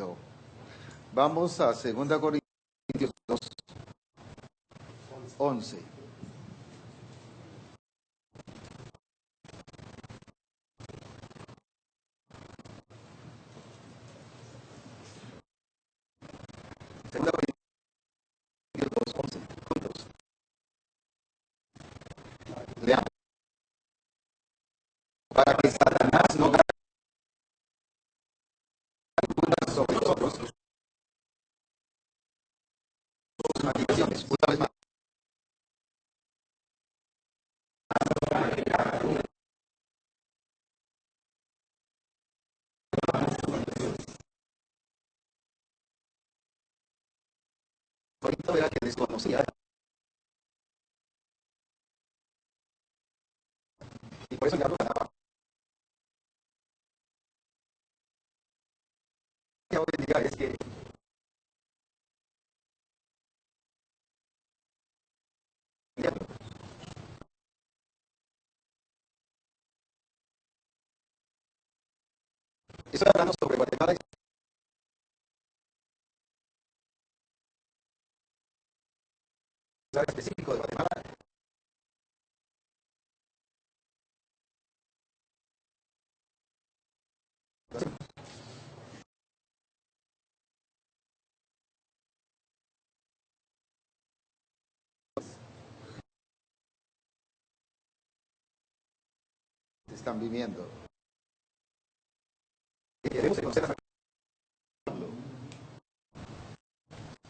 Cristo. Vamos a 2 Corintios 2, 11. Segunda Corintios 2, 11. Juntos. Leamos. Para que Satanás no gane sobre nosotros sus maquinaciones. Una vez más. Corinto era que desconocía. Y por eso el diablo ganaba. Lo que hoy en día es que el diablo estoy hablando sobre Guatemala y específico de Guatemala. Están viviendo. Y queremos conocer a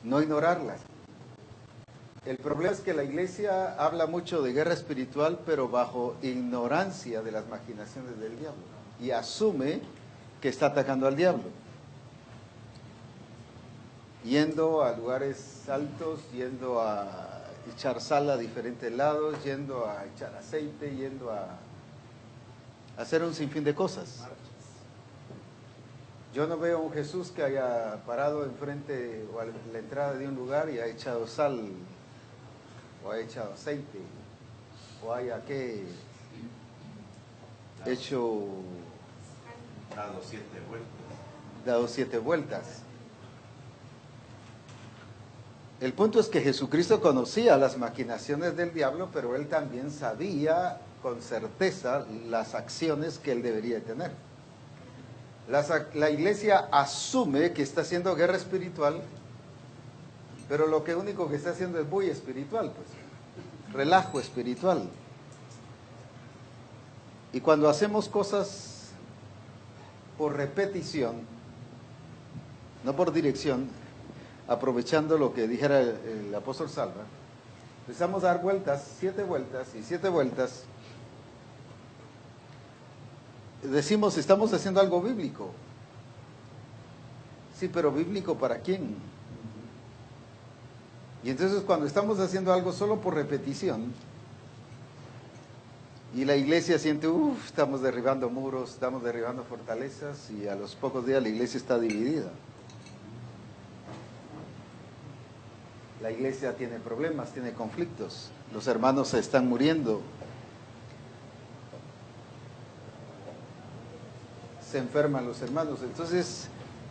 no ignorarlas. El problema es que la iglesia habla mucho de guerra espiritual, pero bajo ignorancia de las maquinaciones del diablo. Y asume que está atacando al diablo. Yendo a lugares altos, yendo a echar sal a diferentes lados, yendo a echar aceite, yendo a hacer un sinfín de cosas. Yo no veo a un Jesús que haya parado enfrente o a la entrada de un lugar y ha echado sal, o ha echado aceite, o haya hecho... dado 7 vueltas. El punto es que Jesucristo conocía las maquinaciones del diablo, pero él también sabía con certeza las acciones que él debería tener. La iglesia asume que está haciendo guerra espiritual, pero lo único que está haciendo es muy espiritual, pues, relajo espiritual. Y cuando hacemos cosas por repetición, no por dirección, aprovechando lo que dijera el apóstol Salva, empezamos a dar vueltas, 7 vueltas y 7 vueltas. Decimos, estamos haciendo algo bíblico. Sí, pero ¿bíblico para quién? Y entonces cuando estamos haciendo algo solo por repetición, y la iglesia siente, estamos derribando muros, estamos derribando fortalezas, y a los pocos días la iglesia está dividida. La iglesia tiene problemas, tiene conflictos, los hermanos se están muriendo, se enferman los hermanos. Entonces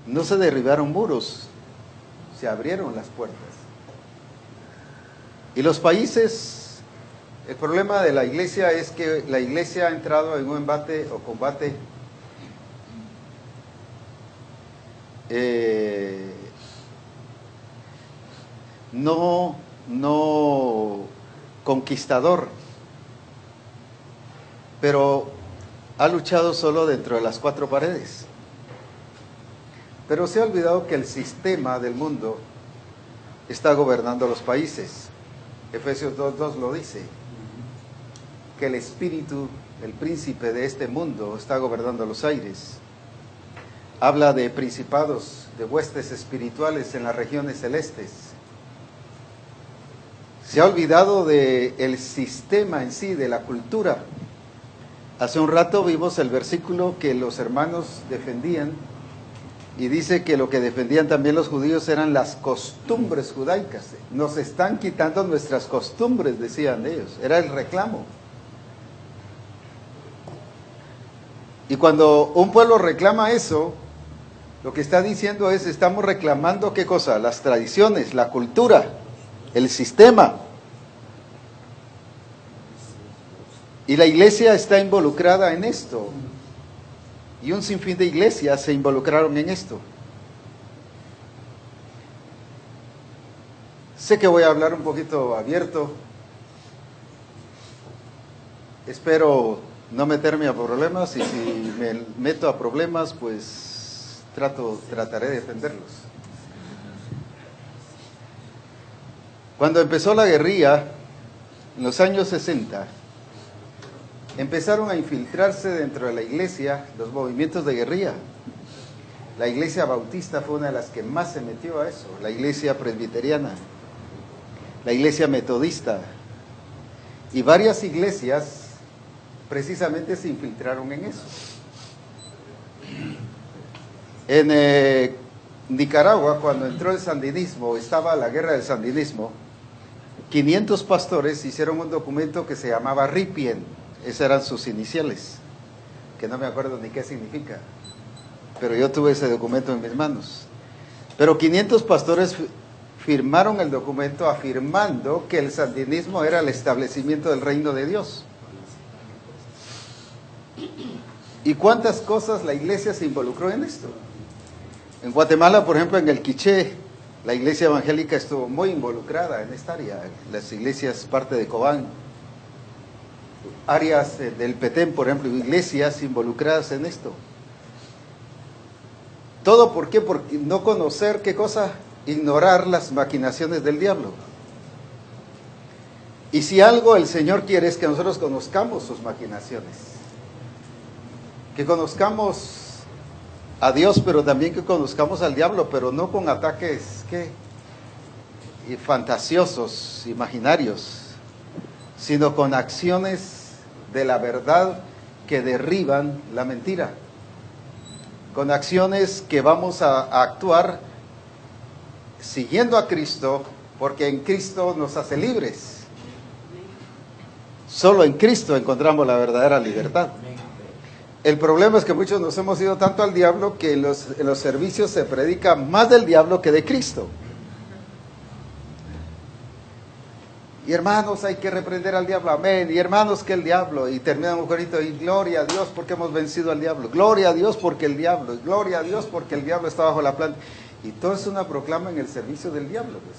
no se derribaron muros, se abrieron las puertas. Y los países, el problema de la iglesia es que la iglesia ha entrado en un embate o combate no conquistador, pero ha luchado solo dentro de las 4 paredes. Pero se ha olvidado que el sistema del mundo está gobernando los países. Efesios 2:2 lo dice, que el espíritu, el príncipe de este mundo está gobernando los aires. Habla de principados, de huestes espirituales en las regiones celestes. Se ha olvidado del sistema en sí, de la cultura. Hace un rato vimos el versículo que los hermanos defendían, y dice que lo que defendían también los judíos eran las costumbres judaicas. Nos están quitando nuestras costumbres, decían ellos, era el reclamo. Y cuando un pueblo reclama eso, Lo que está diciendo es, estamos reclamando ¿qué cosa? Las tradiciones, la cultura, el sistema. Y la iglesia está involucrada en esto. Y un sinfín de iglesias se involucraron en esto. Sé que voy a hablar un poquito abierto. Espero no meterme a problemas, y si me meto a problemas, pues trataré de defenderlos. Cuando empezó la guerrilla, en los años 60, empezaron a infiltrarse dentro de la iglesia los movimientos de guerrilla. La iglesia bautista fue una de las que más se metió a eso, la iglesia presbiteriana, la iglesia metodista, y varias iglesias precisamente se infiltraron en eso. En Nicaragua, cuando entró el sandinismo, estaba la guerra del sandinismo, 500 pastores hicieron un documento que se llamaba RIPIEN, esas eran sus iniciales, que no me acuerdo ni qué significa, pero yo tuve ese documento en mis manos. Pero 500 pastores firmaron el documento afirmando que el sandinismo era el establecimiento del reino de Dios. ¿Y cuántas cosas la iglesia se involucró en esto? En Guatemala, por ejemplo, en el Quiché, la iglesia evangélica estuvo muy involucrada en esta área. Las iglesias, parte de Cobán, áreas del Petén, por ejemplo, iglesias involucradas en esto. ¿Todo por qué? Por no conocer, ¿qué cosa? Ignorar las maquinaciones del diablo. Y si algo el Señor quiere es que nosotros conozcamos sus maquinaciones. Que conozcamos a Dios, pero también que conozcamos al diablo, pero no con ataques y fantasiosos, imaginarios, sino con acciones de la verdad que derriban la mentira, con acciones que vamos a actuar siguiendo a Cristo, porque en Cristo nos hace libres. Solo en Cristo encontramos la verdadera libertad. El problema es que muchos nos hemos ido tanto al diablo que en los servicios se predica más del diablo que de Cristo. Y hermanos, hay que reprender al diablo, amén. Y hermanos, que el diablo, y terminan un corito, y gloria a Dios porque hemos vencido al diablo, gloria a Dios porque el diablo, y gloria a Dios porque el diablo está bajo la planta. Y todo es una proclama en el servicio del diablo, pues.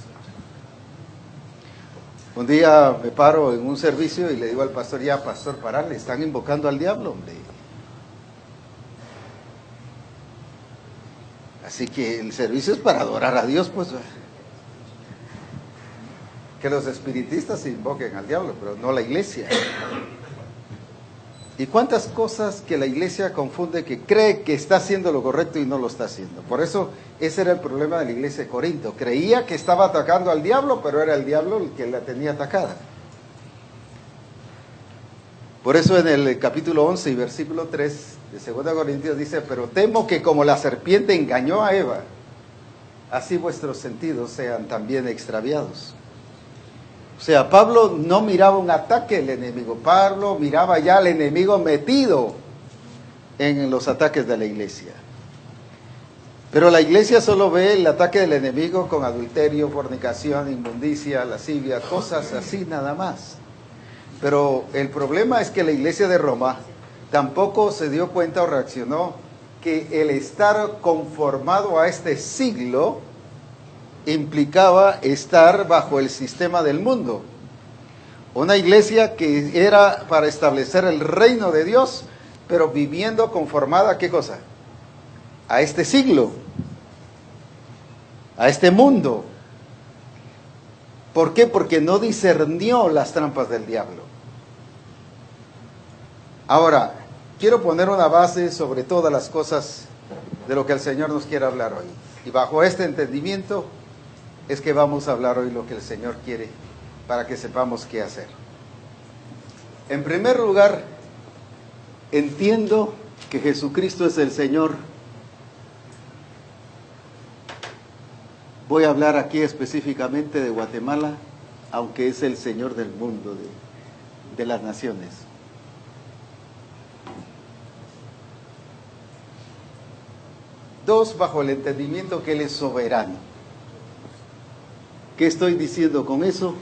Un día me paro en un servicio y le digo al pastor, ya pastor, parale, están invocando al diablo, hombre. Así que el servicio es para adorar a Dios, pues. Que los espiritistas invoquen al diablo, pero no la iglesia. ¿Y cuántas cosas que la iglesia confunde, que cree que está haciendo lo correcto y no lo está haciendo? Por eso, ese era el problema de la iglesia de Corinto. Creía que estaba atacando al diablo, pero era el diablo el que la tenía atacada. Por eso en el capítulo 11 y versículo 3 de 2 Corintios dice, pero temo que como la serpiente engañó a Eva, así vuestros sentidos sean también extraviados. O sea, Pablo no miraba un ataque del enemigo, Pablo miraba ya al enemigo metido en los ataques de la iglesia. Pero la iglesia solo ve el ataque del enemigo con adulterio, fornicación, inmundicia, lascivia, cosas así nada más. Pero el problema es que la iglesia de Roma tampoco se dio cuenta o reaccionó que el estar conformado a este siglo implicaba estar bajo el sistema del mundo. Una iglesia que era para establecer el reino de Dios, pero viviendo conformada ¿a qué cosa? A este siglo, a este mundo. ¿Por qué? Porque no discernió las trampas del diablo. Ahora, quiero poner una base sobre todas las cosas de lo que el Señor nos quiere hablar hoy. Y bajo este entendimiento es que vamos a hablar hoy lo que el Señor quiere para que sepamos qué hacer. En primer lugar, entiendo que Jesucristo es el Señor. Voy a hablar aquí específicamente de Guatemala, aunque es el Señor del mundo, de las naciones. dos, bajo el entendimiento que Él es soberano. ¿Qué estoy diciendo con eso?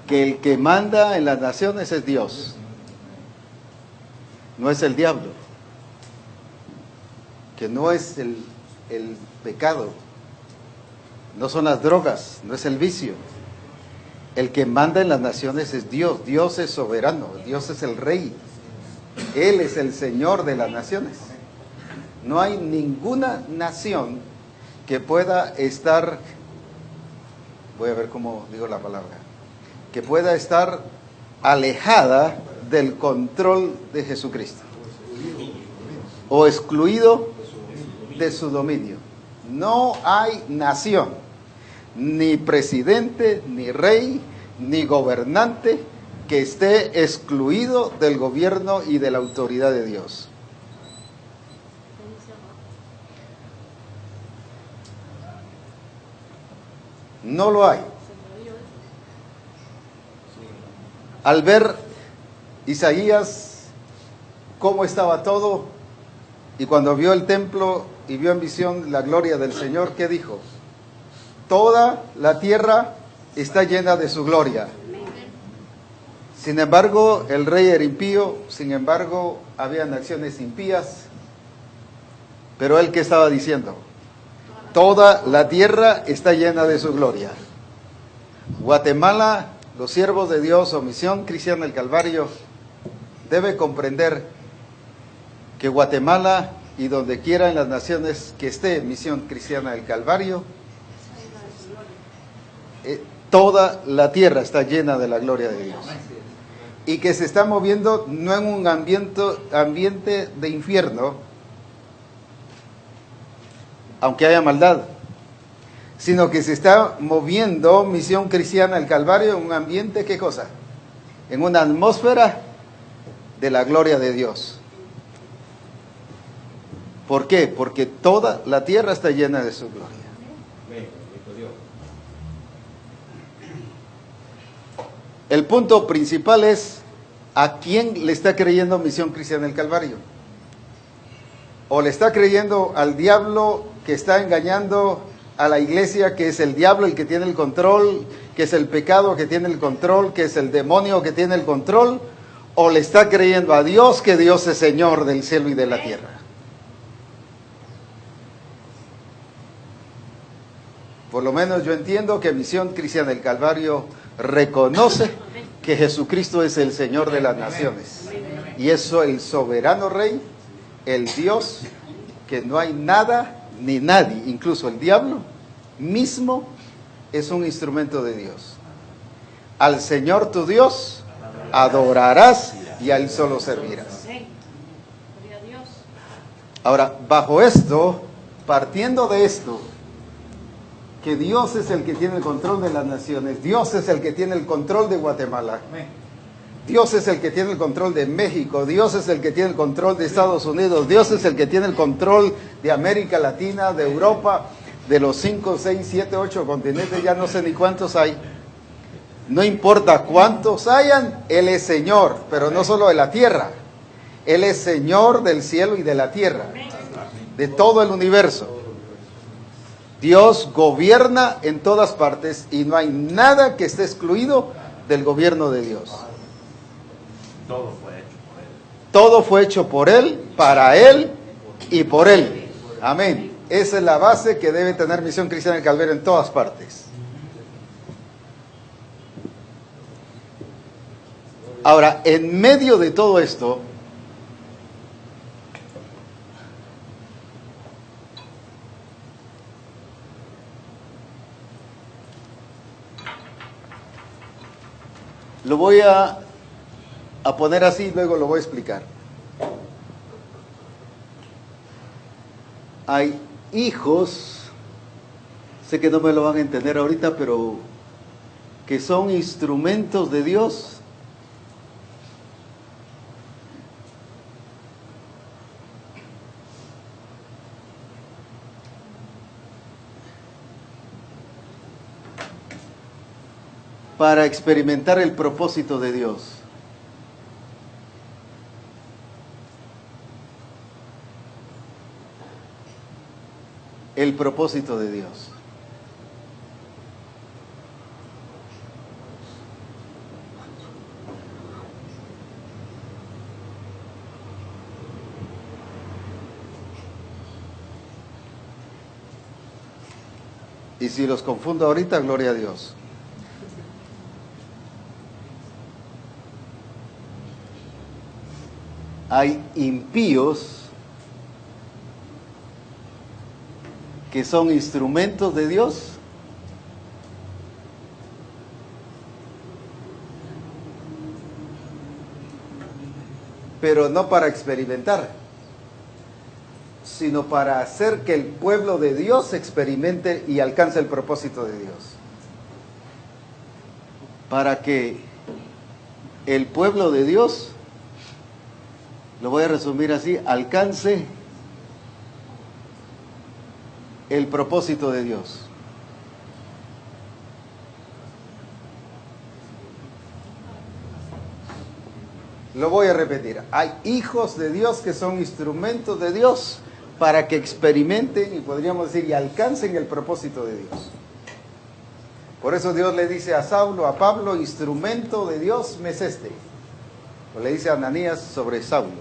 Que el que manda en las naciones es Dios, no es el diablo, que no es el pecado, no son las drogas, no es el vicio. El que manda en las naciones es Dios. Dios es soberano, Dios es el rey, Él es el Señor de las naciones. No hay ninguna nación que pueda estar, voy a ver cómo digo la palabra, que pueda estar alejada del control de Jesucristo o excluido de su dominio. No hay nación, ni presidente, ni rey, ni gobernante que esté excluido del gobierno y de la autoridad de Dios. No lo hay. Al ver Isaías cómo estaba todo, y cuando vio el templo y vio en visión la gloria del Señor, ¿qué dijo? Toda la tierra está llena de su gloria. Sin embargo, el rey era impío, sin embargo, habían acciones impías, pero él, ¿qué estaba diciendo? Toda la tierra está llena de su gloria. Guatemala, los siervos de Dios o Misión Cristiana del Calvario, debe comprender que Guatemala y donde quiera en las naciones que esté Misión Cristiana del Calvario, toda la tierra está llena de la gloria de Dios. Y que se está moviendo no en un ambiente de infierno, aunque haya maldad, sino que se está moviendo Misión Cristiana del Calvario en un ambiente, ¿qué cosa? En una atmósfera de la gloria de Dios. ¿Por qué? Porque toda la tierra está llena de su gloria. El punto principal es, ¿a quién le está creyendo Misión Cristiana del Calvario? ¿O le está creyendo al diablo que está engañando a la iglesia, que es el diablo el que tiene el control, que es el pecado que tiene el control, que es el demonio que tiene el control? ¿O le está creyendo a Dios, que Dios es Señor del cielo y de la tierra? Por lo menos yo entiendo que Misión Cristiana del Calvario reconoce que Jesucristo es el Señor de las naciones. Y eso, el soberano Rey, el Dios, que no hay nada ni nadie, incluso el diablo mismo, es un instrumento de Dios. Al Señor tu Dios adorarás y a Él solo servirás. Ahora, bajo esto, partiendo de esto, que Dios es el que tiene el control de las naciones, Dios es el que tiene el control de Guatemala, Dios es el que tiene el control de México, Dios es el que tiene el control de Estados Unidos, Dios es el que tiene el control de América Latina, de Europa, de los 5, 6, 7, 8 continentes, ya no sé ni cuántos hay. No importa cuántos hayan, Él es Señor, pero no solo de la tierra, Él es Señor del cielo y de la tierra, de todo el universo. Dios gobierna en todas partes y no hay nada que esté excluido del gobierno de Dios. Todo fue hecho por Él. Todo fue hecho por Él, para Él y por Él. Amén. Esa es la base que debe tener Misión Cristiana del Calvario en todas partes. Ahora, en medio de todo esto, lo voy a poner así, luego lo voy a explicar. Hay hijos, sé que no me lo van a entender ahorita, pero que son instrumentos de Dios para experimentar el propósito de Dios. el propósito de Dios. Y si los confundo ahorita, gloria a Dios. Hay impíos que son instrumentos de Dios pero no para experimentar, sino para hacer que el pueblo de Dios experimente y alcance el propósito de Dios. Para que el pueblo de Dios, lo voy a resumir así, alcance el propósito de Dios. Lo voy a repetir. Hay hijos de Dios que son instrumentos de Dios para que experimenten y podríamos decir y alcancen el propósito de Dios. Por eso Dios le dice a Saulo, a Pablo, instrumento de Dios me es este. O le dice a Ananías sobre Saulo.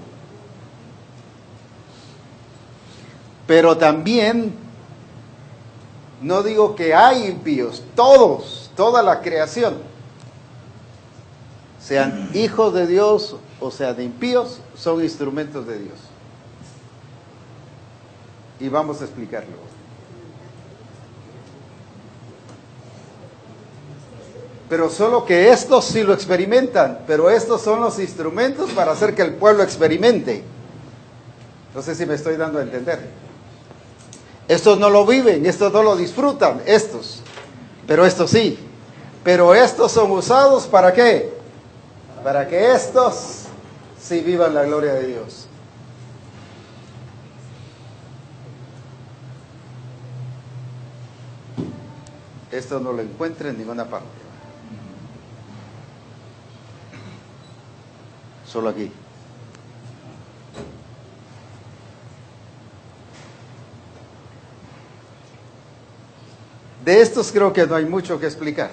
Pero también, no digo que hay impíos, todos, toda la creación, sean hijos de Dios o sean impíos, son instrumentos de Dios. Y vamos a explicarlo. Pero solo que estos sí lo experimentan, pero estos son los instrumentos para hacer que el pueblo experimente. No sé si me estoy dando a entender. Estos no lo viven, estos no lo disfrutan, estos. Pero estos sí. Pero estos son usados ¿para qué? Para que estos sí vivan la gloria de Dios. Esto no lo encuentra en ninguna parte. Solo aquí. De estos creo que no hay mucho que explicar.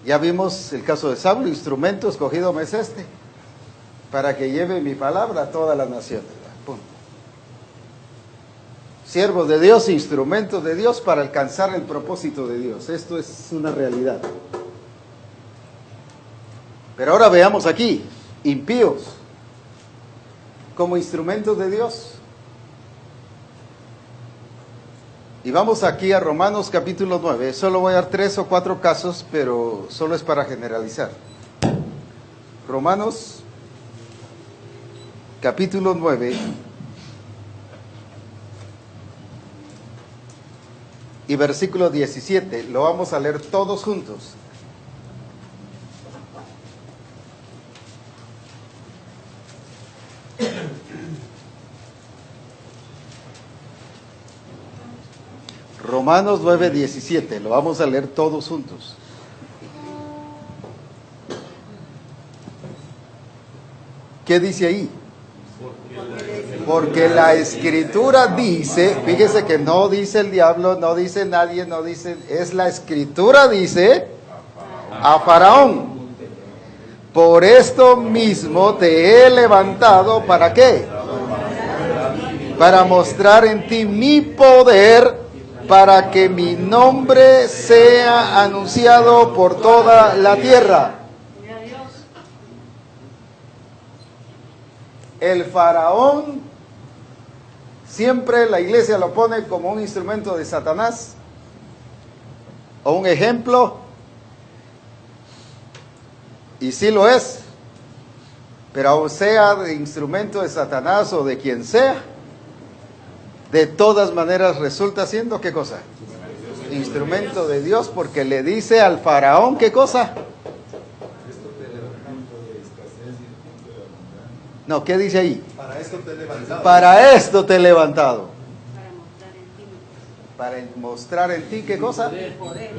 Ya vimos el caso de Saulo, instrumento escogido me es este, para que lleve mi palabra a todas las naciones. Punto. Siervos de Dios, instrumentos de Dios para alcanzar el propósito de Dios. Esto es una realidad. Pero ahora veamos aquí, impíos, como instrumentos de Dios. Y vamos aquí a Romanos capítulo 9. Solo voy a dar 3 o 4 casos, pero solo es para generalizar. Romanos capítulo 9 y versículo 17. Lo vamos a leer todos juntos. Romanos 9:17, lo vamos a leer todos juntos. ¿Qué dice ahí? Porque la Escritura dice, fíjese que no dice el diablo, no dice nadie, no dice, es la Escritura dice a Faraón, por esto mismo te he levantado, ¿para qué? Para mostrar en ti mi poder, para que mi nombre sea anunciado por toda la tierra. El faraón, siempre la iglesia lo pone como un instrumento de Satanás, o un ejemplo, y sí lo es, pero aun sea de instrumento de Satanás o de quien sea, de todas maneras resulta siendo, ¿qué cosa? Instrumento de Dios, porque le dice al faraón, ¿qué cosa? No, ¿qué dice ahí? Para esto te he levantado. Para esto te he levantado. Para mostrar en ti, ¿qué cosa? El poder.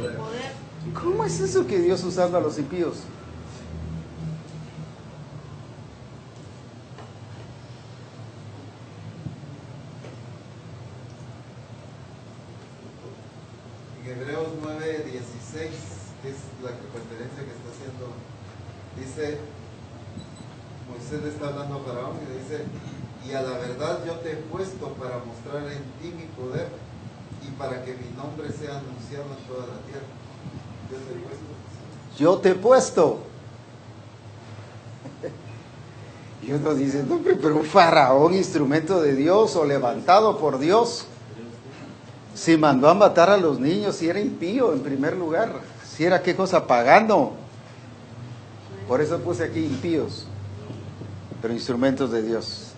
¿Cómo es eso que Dios usando a los impíos? En Hebreos 9:16, que es la referencia que está haciendo, dice, Moisés le está hablando a Faraón y le dice, y a la verdad yo te he puesto para mostrar en ti mi poder y para que mi nombre sea anunciado en toda la tierra. Yo te he puesto. Yo te he puesto. Y uno dice, no, pero un faraón, instrumento de Dios o levantado por Dios, si mandó a matar a los niños, si era impío en primer lugar, si era qué cosa, pagano. Por eso puse aquí impíos, pero instrumentos de Dios.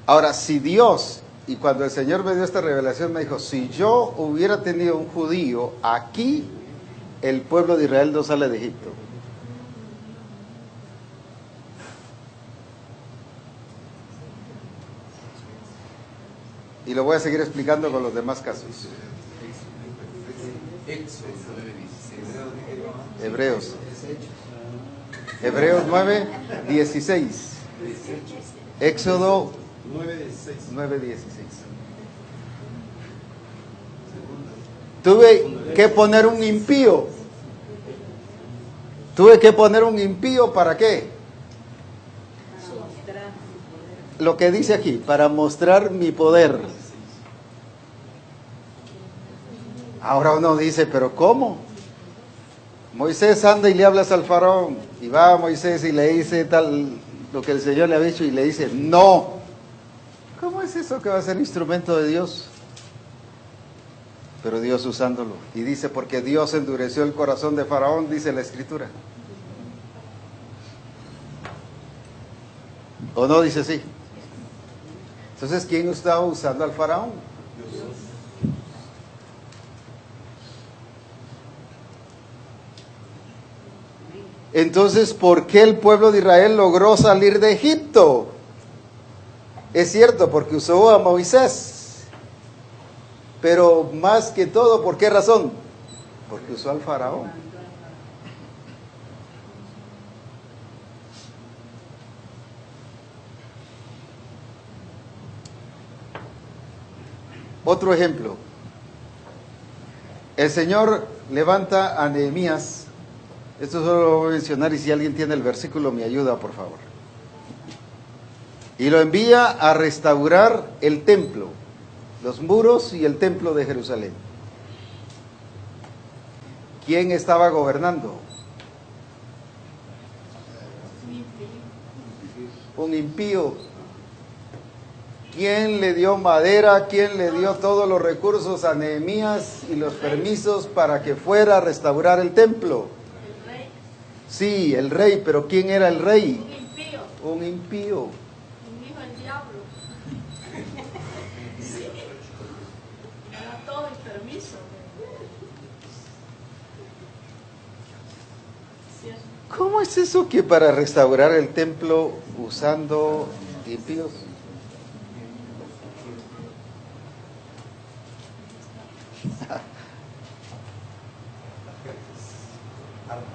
Ahora, si Dios, y cuando el Señor me dio esta revelación, me dijo, si yo hubiera tenido un judío aquí, el pueblo de Israel no sale de Egipto. Y lo voy a seguir explicando con los demás casos. Hebreos. Hebreos 9:16. Éxodo 9:16. Tuve que poner un impío. Tuve que poner un impío, ¿para qué? Lo que dice aquí, para mostrar mi poder. Ahora uno dice, ¿pero cómo? Moisés anda y le hablas al faraón, y va Moisés y le dice tal, lo que el Señor le ha dicho, y le dice, no. ¿Cómo es eso que va a ser instrumento de Dios? Pero Dios usándolo. Y dice, porque Dios endureció el corazón de faraón, dice la Escritura. ¿O no dice así? Entonces, ¿quién estaba usando al faraón? Entonces, ¿por qué el pueblo de Israel logró salir de Egipto? Es cierto, porque usó a Moisés. Pero más que todo, ¿por qué razón? Porque usó al faraón. Otro ejemplo. El Señor levanta a Nehemías. Esto solo lo voy a mencionar y si alguien tiene el versículo me ayuda, por favor. Y lo envía a restaurar el templo, los muros y el templo de Jerusalén. ¿Quién estaba gobernando? Un impío. ¿Quién le dio madera? ¿Quién le dio todos los recursos a Nehemías y los permisos para que fuera a restaurar el templo? El rey. Sí, el rey, pero ¿quién era el rey? Un impío. Un impío. Un hijo del diablo. Sí. Era todo el permiso. Sí, ¿Cómo es eso que para restaurar el templo usando impíos?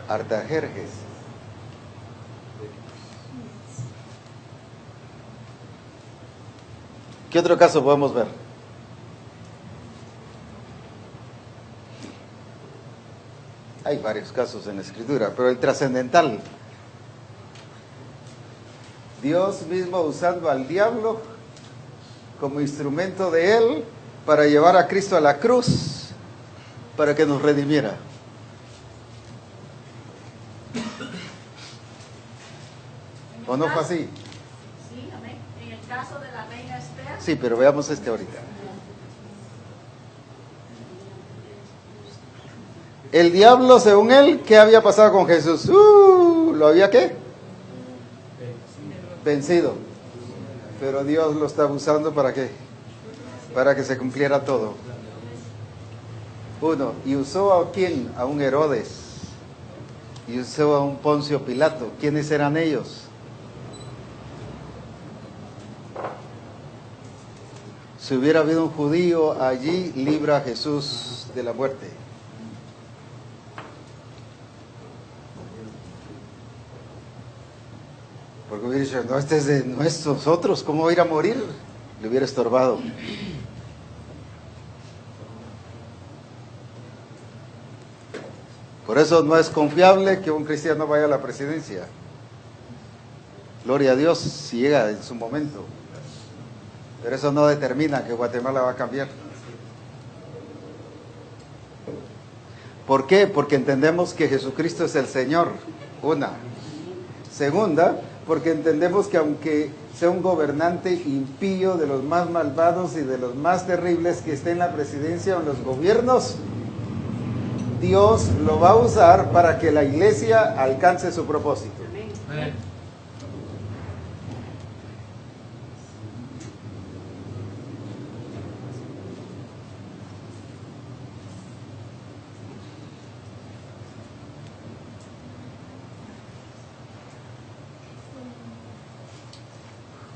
Artajerjes. ¿Qué otro caso podemos ver? Hay varios casos en la Escritura, pero el trascendental. Dios mismo usando al diablo como instrumento de Él para llevar a Cristo a la cruz, para que nos redimiera. ¿O no fue así? Sí, amén. En el caso de la reina Esther. Sí, pero veamos este ahorita. El diablo, según él, ¿qué había pasado con Jesús? ¿Lo había qué? Vencido. Pero Dios lo estaba usando ¿para qué? Para que se cumpliera todo. Uno, ¿y usó a quién? A un Herodes. Y usó a un Poncio Pilato. ¿Quiénes eran ellos? Si hubiera habido un judío allí, libra a Jesús de la muerte. Porque hubiera dicho, no, este es de nosotros, ¿cómo va a ir a morir? Le hubiera estorbado. Por eso no es confiable que un cristiano vaya a la presidencia. Gloria a Dios si llega en su momento. Pero eso no determina que Guatemala va a cambiar. ¿Por qué? Porque entendemos que Jesucristo es el Señor. Una. Segunda, porque entendemos que aunque sea un gobernante impío, de los más malvados y de los más terribles que esté en la presidencia o en los gobiernos, Dios lo va a usar para que la iglesia alcance su propósito. Amén.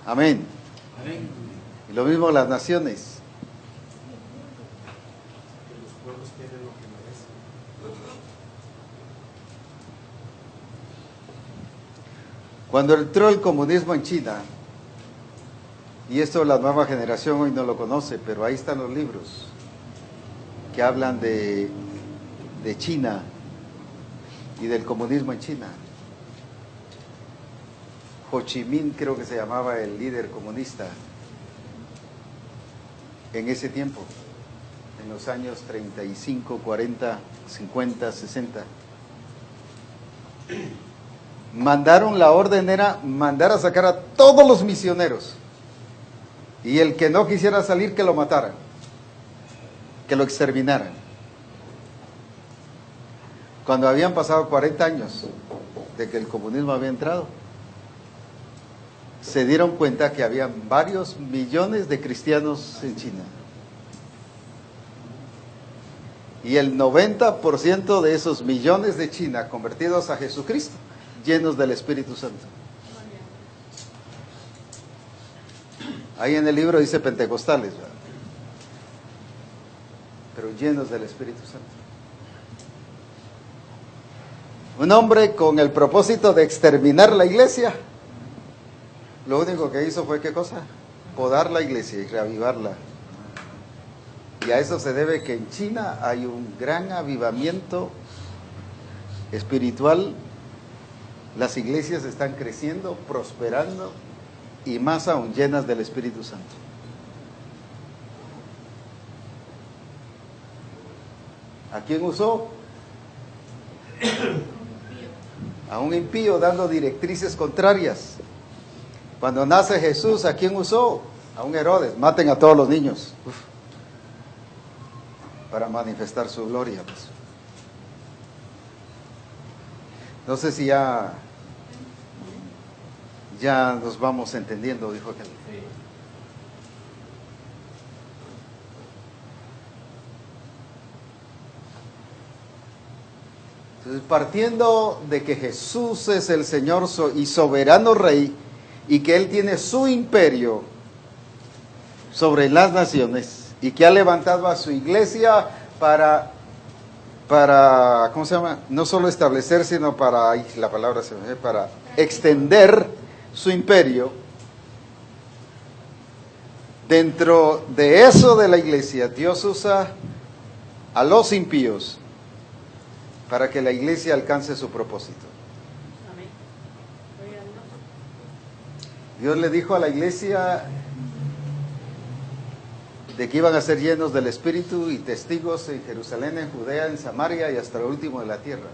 Amén. Amén. Y lo mismo las naciones. Que los pueblos tienen lo que merecen. Cuando entró el comunismo en China, y esto la nueva generación hoy no lo conoce, pero ahí están los libros que hablan de China y del comunismo en China. Ho Chi Minh creo que se llamaba el líder comunista en ese tiempo, en los años 35, 40, 50, 60. Mandaron, la orden era mandar a sacar a todos los misioneros, y el que no quisiera salir, que lo mataran, que lo exterminaran. Cuando habían pasado 40 años de que el comunismo había entrado, se dieron cuenta que había varios millones de cristianos en China. Y el 90% de esos millones de China convertidos a Jesucristo, llenos del Espíritu Santo. Ahí en el libro dice pentecostales, ¿verdad? Pero llenos del Espíritu Santo. Un hombre con el propósito de exterminar la iglesia, lo único que hizo fue, ¿qué cosa? Podar la iglesia y reavivarla. Y a eso se debe que en China hay un gran avivamiento espiritual. Las iglesias están creciendo, prosperando y más aún llenas del Espíritu Santo. ¿A quién usó? A un impío dando directrices contrarias. Cuando nace Jesús, ¿a quién usó? A un Herodes. Maten a todos los niños. Para manifestar su gloria. Pues. No sé si ya nos vamos entendiendo, dijo aquel. Entonces, partiendo de que Jesús es el Señor y soberano Rey, y que Él tiene su imperio sobre las naciones, y que ha levantado a su iglesia para ¿cómo se llama? No solo establecer, sino para extender su imperio. Dentro de eso de la iglesia, Dios usa a los impíos para que la iglesia alcance su propósito. Dios le dijo a la iglesia de que iban a ser llenos del Espíritu y testigos en Jerusalén, en Judea, en Samaria y hasta lo último de la tierra.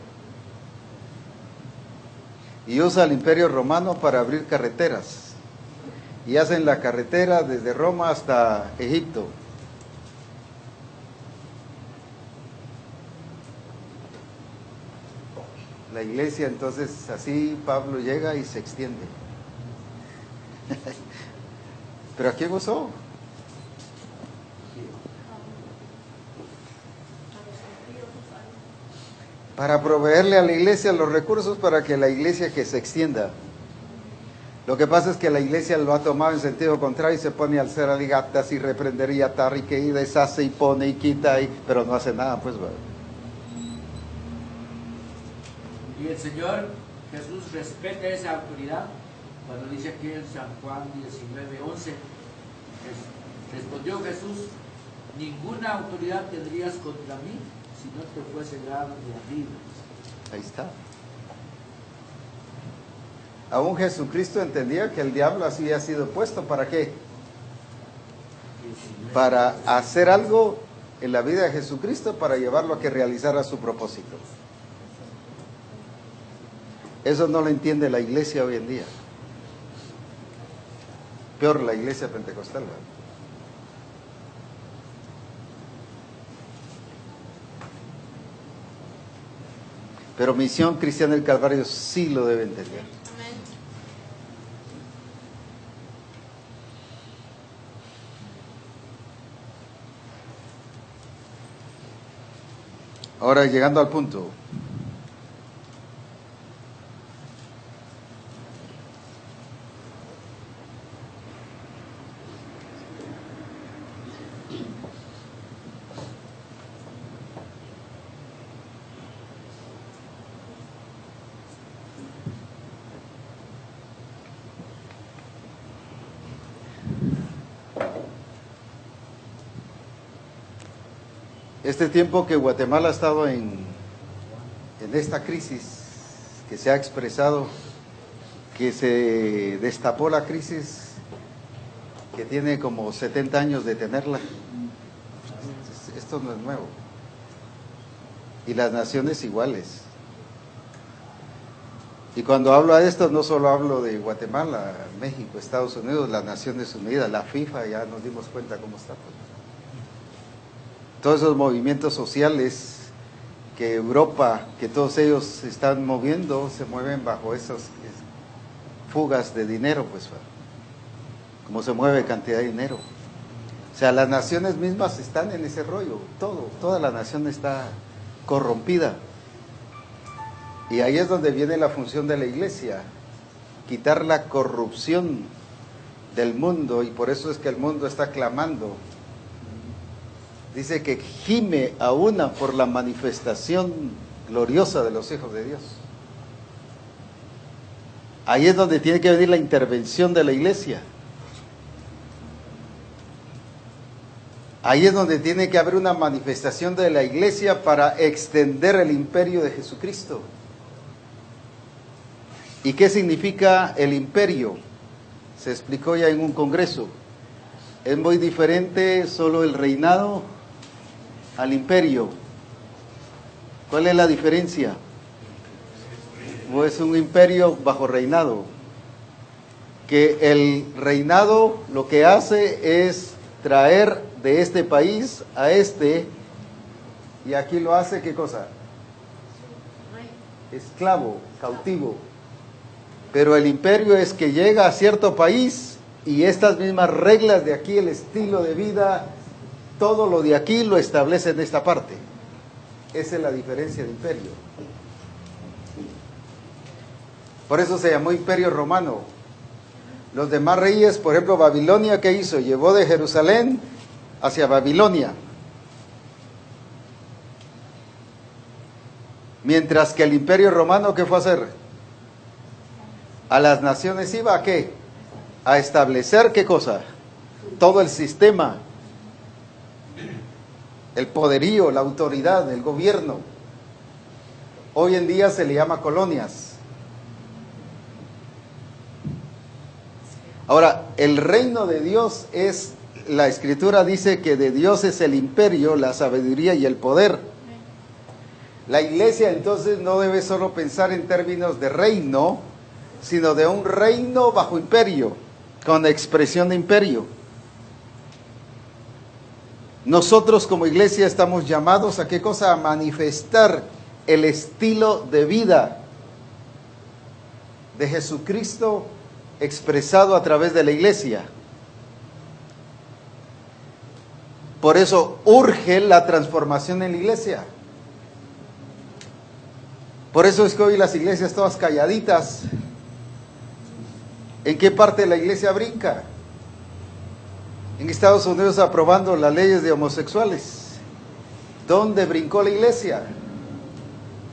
Y usa al Imperio Romano para abrir carreteras. Y hacen la carretera desde Roma hasta Egipto. La iglesia, entonces, así Pablo llega y se extiende. ¿Pero a quién usó? Para proveerle a la iglesia los recursos para que la iglesia que se extienda. Lo que pasa es que la iglesia lo ha tomado en sentido contrario y se pone al ser aligatas y reprender y atar y que y deshace y pone y quita, pero no hace nada, pues. Y el Señor Jesús respeta esa autoridad cuando dice aquí en San Juan 19:11, respondió Jesús: ninguna autoridad tendrías contra mí si no te fuese dado de arriba. Ahí está. Aún Jesucristo entendía que el diablo así había sido puesto. ¿Para qué? Para hacer algo en la vida de Jesucristo, para llevarlo a que realizara su propósito. Eso no lo entiende la iglesia hoy en día. Peor la iglesia pentecostal, ¿verdad? Pero Misión Cristiana del Calvario sí lo debe entender. Ahora, llegando al punto. Este tiempo que Guatemala ha estado en esta crisis, que se ha expresado, que se destapó la crisis, que tiene como 70 años de tenerla, esto no es nuevo. Y las naciones iguales. Y cuando hablo de esto, no solo hablo de Guatemala, México, Estados Unidos, las Naciones Unidas, la FIFA, ya nos dimos cuenta cómo está. Todos esos movimientos sociales que Europa, que todos ellos se están moviendo, se mueven bajo esas fugas de dinero, pues, como se mueve cantidad de dinero. O sea, las naciones mismas están en ese rollo, toda la nación está corrompida. Y ahí es donde viene la función de la iglesia, quitar la corrupción del mundo, y por eso es que el mundo está clamando. Dice que gime a una por la manifestación gloriosa de los hijos de Dios. Ahí es donde tiene que venir la intervención de la iglesia. Ahí es donde tiene que haber una manifestación de la iglesia para extender el imperio de Jesucristo. ¿Y qué significa el imperio? Se explicó ya en un congreso. Es muy diferente solo el reinado al imperio. ¿Cuál es la diferencia? Pues un imperio bajo reinado. Que el reinado lo que hace es traer de este país a este, y aquí lo hace, ¿qué cosa? Esclavo, cautivo. Pero el imperio es que llega a cierto país y estas mismas reglas de aquí, el estilo de vida, todo lo de aquí lo establece en esta parte. Esa es la diferencia de imperio. Por eso se llamó Imperio Romano. Los demás reyes, por ejemplo, Babilonia, ¿qué hizo? Llevó de Jerusalén hacia Babilonia. Mientras que el Imperio Romano, ¿qué fue a hacer? A las naciones iba a ¿qué? A establecer ¿qué cosa? Todo el sistema, el poderío, la autoridad, el gobierno. Hoy en día se le llama colonias. Ahora, el reino de Dios es, la Escritura dice que de Dios es el imperio, la sabiduría y el poder. La iglesia entonces no debe solo pensar en términos de reino, sino de un reino bajo imperio, con expresión de imperio. Nosotros como iglesia estamos llamados a ¿qué cosa? A manifestar el estilo de vida de Jesucristo expresado a través de la iglesia. Por eso urge la transformación en la iglesia. Por eso es que hoy las iglesias todas calladitas. ¿En qué parte de la iglesia brinca? En Estados Unidos aprobando las leyes de homosexuales. ¿Dónde brincó la iglesia?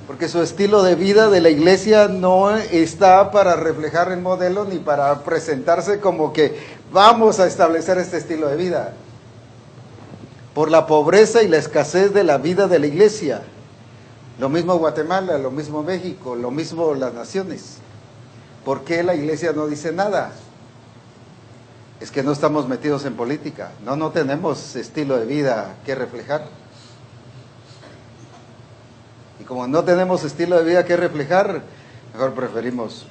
Porque su estilo de vida de la iglesia no está para reflejar el modelo ni para presentarse como que vamos a establecer este estilo de vida. Por la pobreza y la escasez de la vida de la iglesia. Lo mismo Guatemala, lo mismo México, lo mismo las naciones. ¿Por qué la iglesia no dice nada? Es que no estamos metidos en política, no tenemos estilo de vida que reflejar. Y como no tenemos estilo de vida que reflejar, mejor preferimos,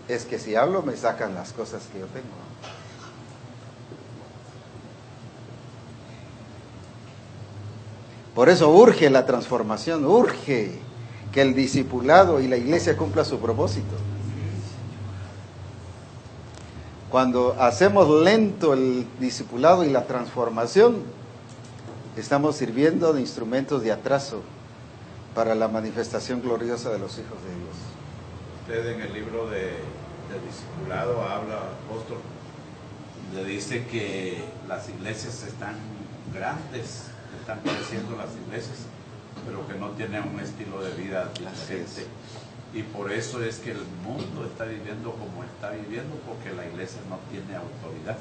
es que si hablo me sacan las cosas que yo tengo. Por eso urge la transformación, urge que el discipulado y la iglesia cumpla su propósito. Cuando hacemos lento el discipulado y la transformación, estamos sirviendo de instrumentos de atraso para la manifestación gloriosa de los hijos de Dios. Usted en el libro de discipulado habla, apóstol, le dice que las iglesias están grandes, están creciendo las iglesias, pero que no tienen un estilo de vida diferente. Y por eso es que el mundo está viviendo como está viviendo, porque la iglesia no tiene autoridad.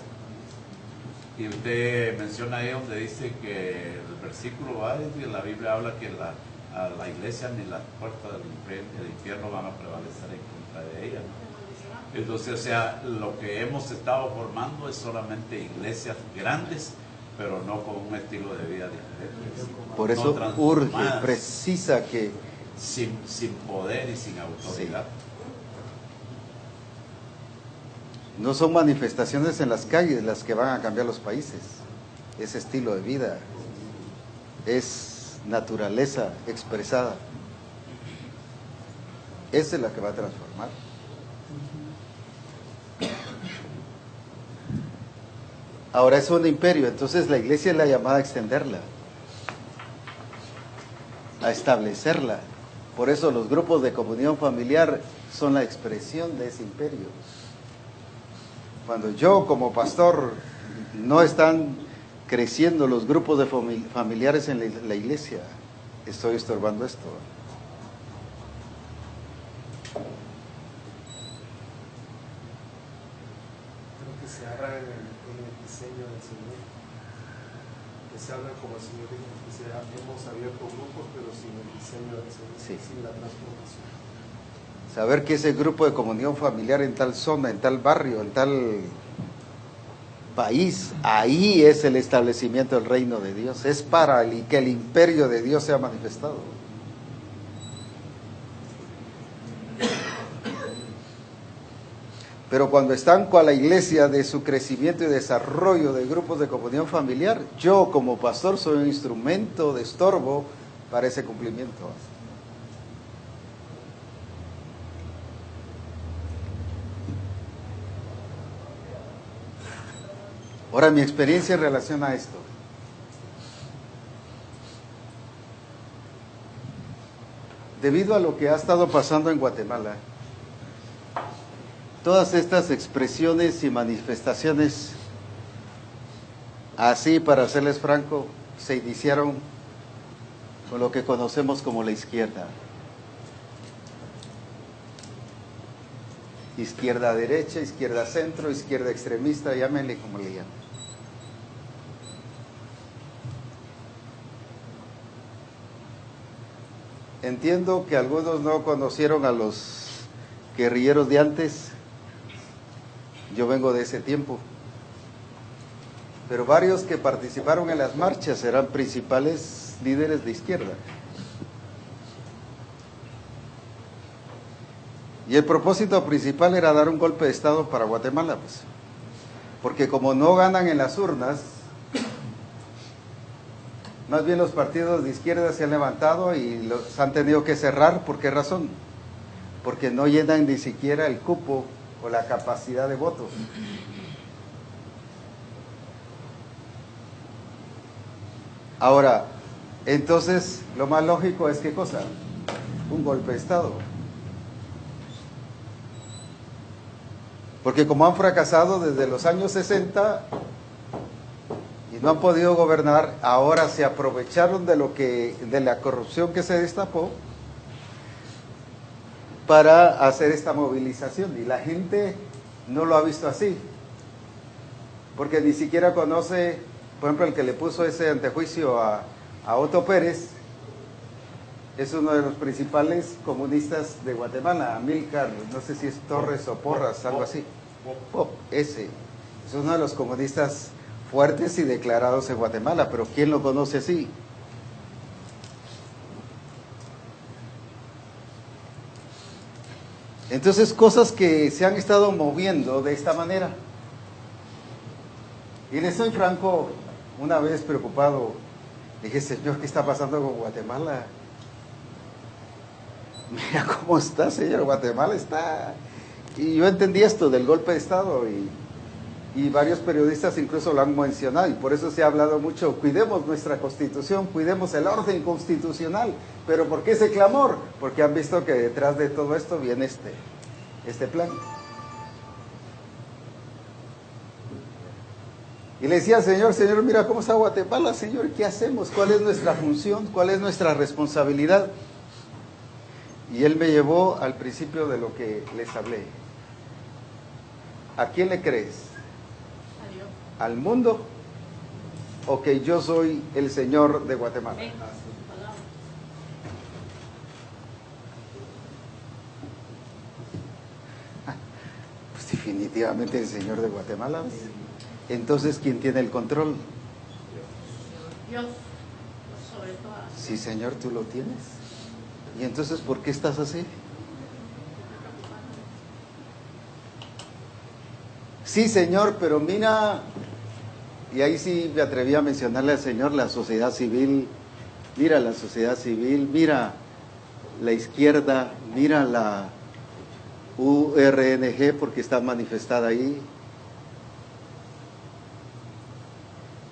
Y usted menciona ahí donde dice que el versículo va, y la Biblia habla que a la iglesia ni las puertas del infierno van a prevalecer en contra de ella, ¿no? Entonces, o sea, lo que hemos estado formando es solamente iglesias grandes, pero no con un estilo de vida diferente. Por eso no urge, precisa que sin poder y sin autoridad. Sí. No son manifestaciones en las calles las que van a cambiar los países, es estilo de vida, es naturaleza expresada. Esa es la que va a transformar. Ahora es un imperio, entonces la iglesia es la llamada a extenderla, a establecerla. Por eso los grupos de comunión familiar son la expresión de ese imperio. Cuando yo como pastor no están creciendo los grupos de familiares en la iglesia, estoy estorbando esto. Creo que se habla en el diseño del Señor, que se habla como el Señor dijo, que hemos abierto grupos, pero sin el diseño del Señor, Sí. sin la transformación. Saber que ese grupo de comunión familiar en tal zona, en tal barrio, en tal país, ahí es el establecimiento del reino de Dios, es para que el imperio de Dios sea manifestado. Pero cuando estanco a la iglesia de su crecimiento y desarrollo de grupos de comunión familiar, yo como pastor soy un instrumento de estorbo para ese cumplimiento. Ahora, mi experiencia en relación a esto. Debido a lo que ha estado pasando en Guatemala, todas estas expresiones y manifestaciones, así para serles franco, se iniciaron con lo que conocemos como la izquierda. Izquierda derecha, izquierda centro, izquierda extremista, llámenle como le llamen. Entiendo que algunos no conocieron a los guerrilleros de antes. Yo vengo de ese tiempo. Pero varios que participaron en las marchas eran principales líderes de izquierda. Y el propósito principal era dar un golpe de Estado para Guatemala, pues. Porque como no ganan en las urnas, más bien los partidos de izquierda se han levantado y los han tenido que cerrar. ¿Por qué razón? Porque no llenan ni siquiera el cupo o la capacidad de votos. Ahora, entonces, lo más lógico es ¿qué cosa? Un golpe de Estado. Porque como han fracasado desde los años 60 y no han podido gobernar, ahora se aprovecharon de la corrupción que se destapó para hacer esta movilización. Y la gente no lo ha visto así, porque ni siquiera conoce, por ejemplo, el que le puso ese antejuicio a Otto Pérez, es uno de los principales comunistas de Guatemala, Amílcar, no sé si es Torres o Porras, algo así. Pop, ese. Es uno de los comunistas fuertes y declarados en Guatemala, pero ¿quién lo conoce así? Entonces, cosas que se han estado moviendo de esta manera. Y le soy franco, una vez preocupado, dije, Señor, ¿qué está pasando con Guatemala? Mira cómo está, Señor, Guatemala está. Y yo entendí esto del golpe de Estado y varios periodistas incluso lo han mencionado, y por eso se ha hablado mucho, cuidemos nuestra Constitución, cuidemos el orden constitucional. Pero ¿por qué ese clamor? Porque han visto que detrás de todo esto viene este plan. Y le decía al Señor, Señor, mira cómo está Guatemala, Señor, ¿qué hacemos? ¿Cuál es nuestra función? ¿Cuál es nuestra responsabilidad? Y Él me llevó al principio de lo que les hablé. ¿A quién le crees? A Dios. ¿Al mundo? ¿O que yo soy el Señor de Guatemala? Amén. Palabra. Pues definitivamente el Señor de Guatemala. Entonces, ¿quién tiene el control? Dios, sobre todas. Sí, Señor, tú lo tienes. ¿Y entonces por qué estás así? Sí, Señor, pero mira, y ahí sí me atreví a mencionarle al Señor la sociedad civil. Mira la sociedad civil, mira la izquierda, mira la URNG porque está manifestada ahí.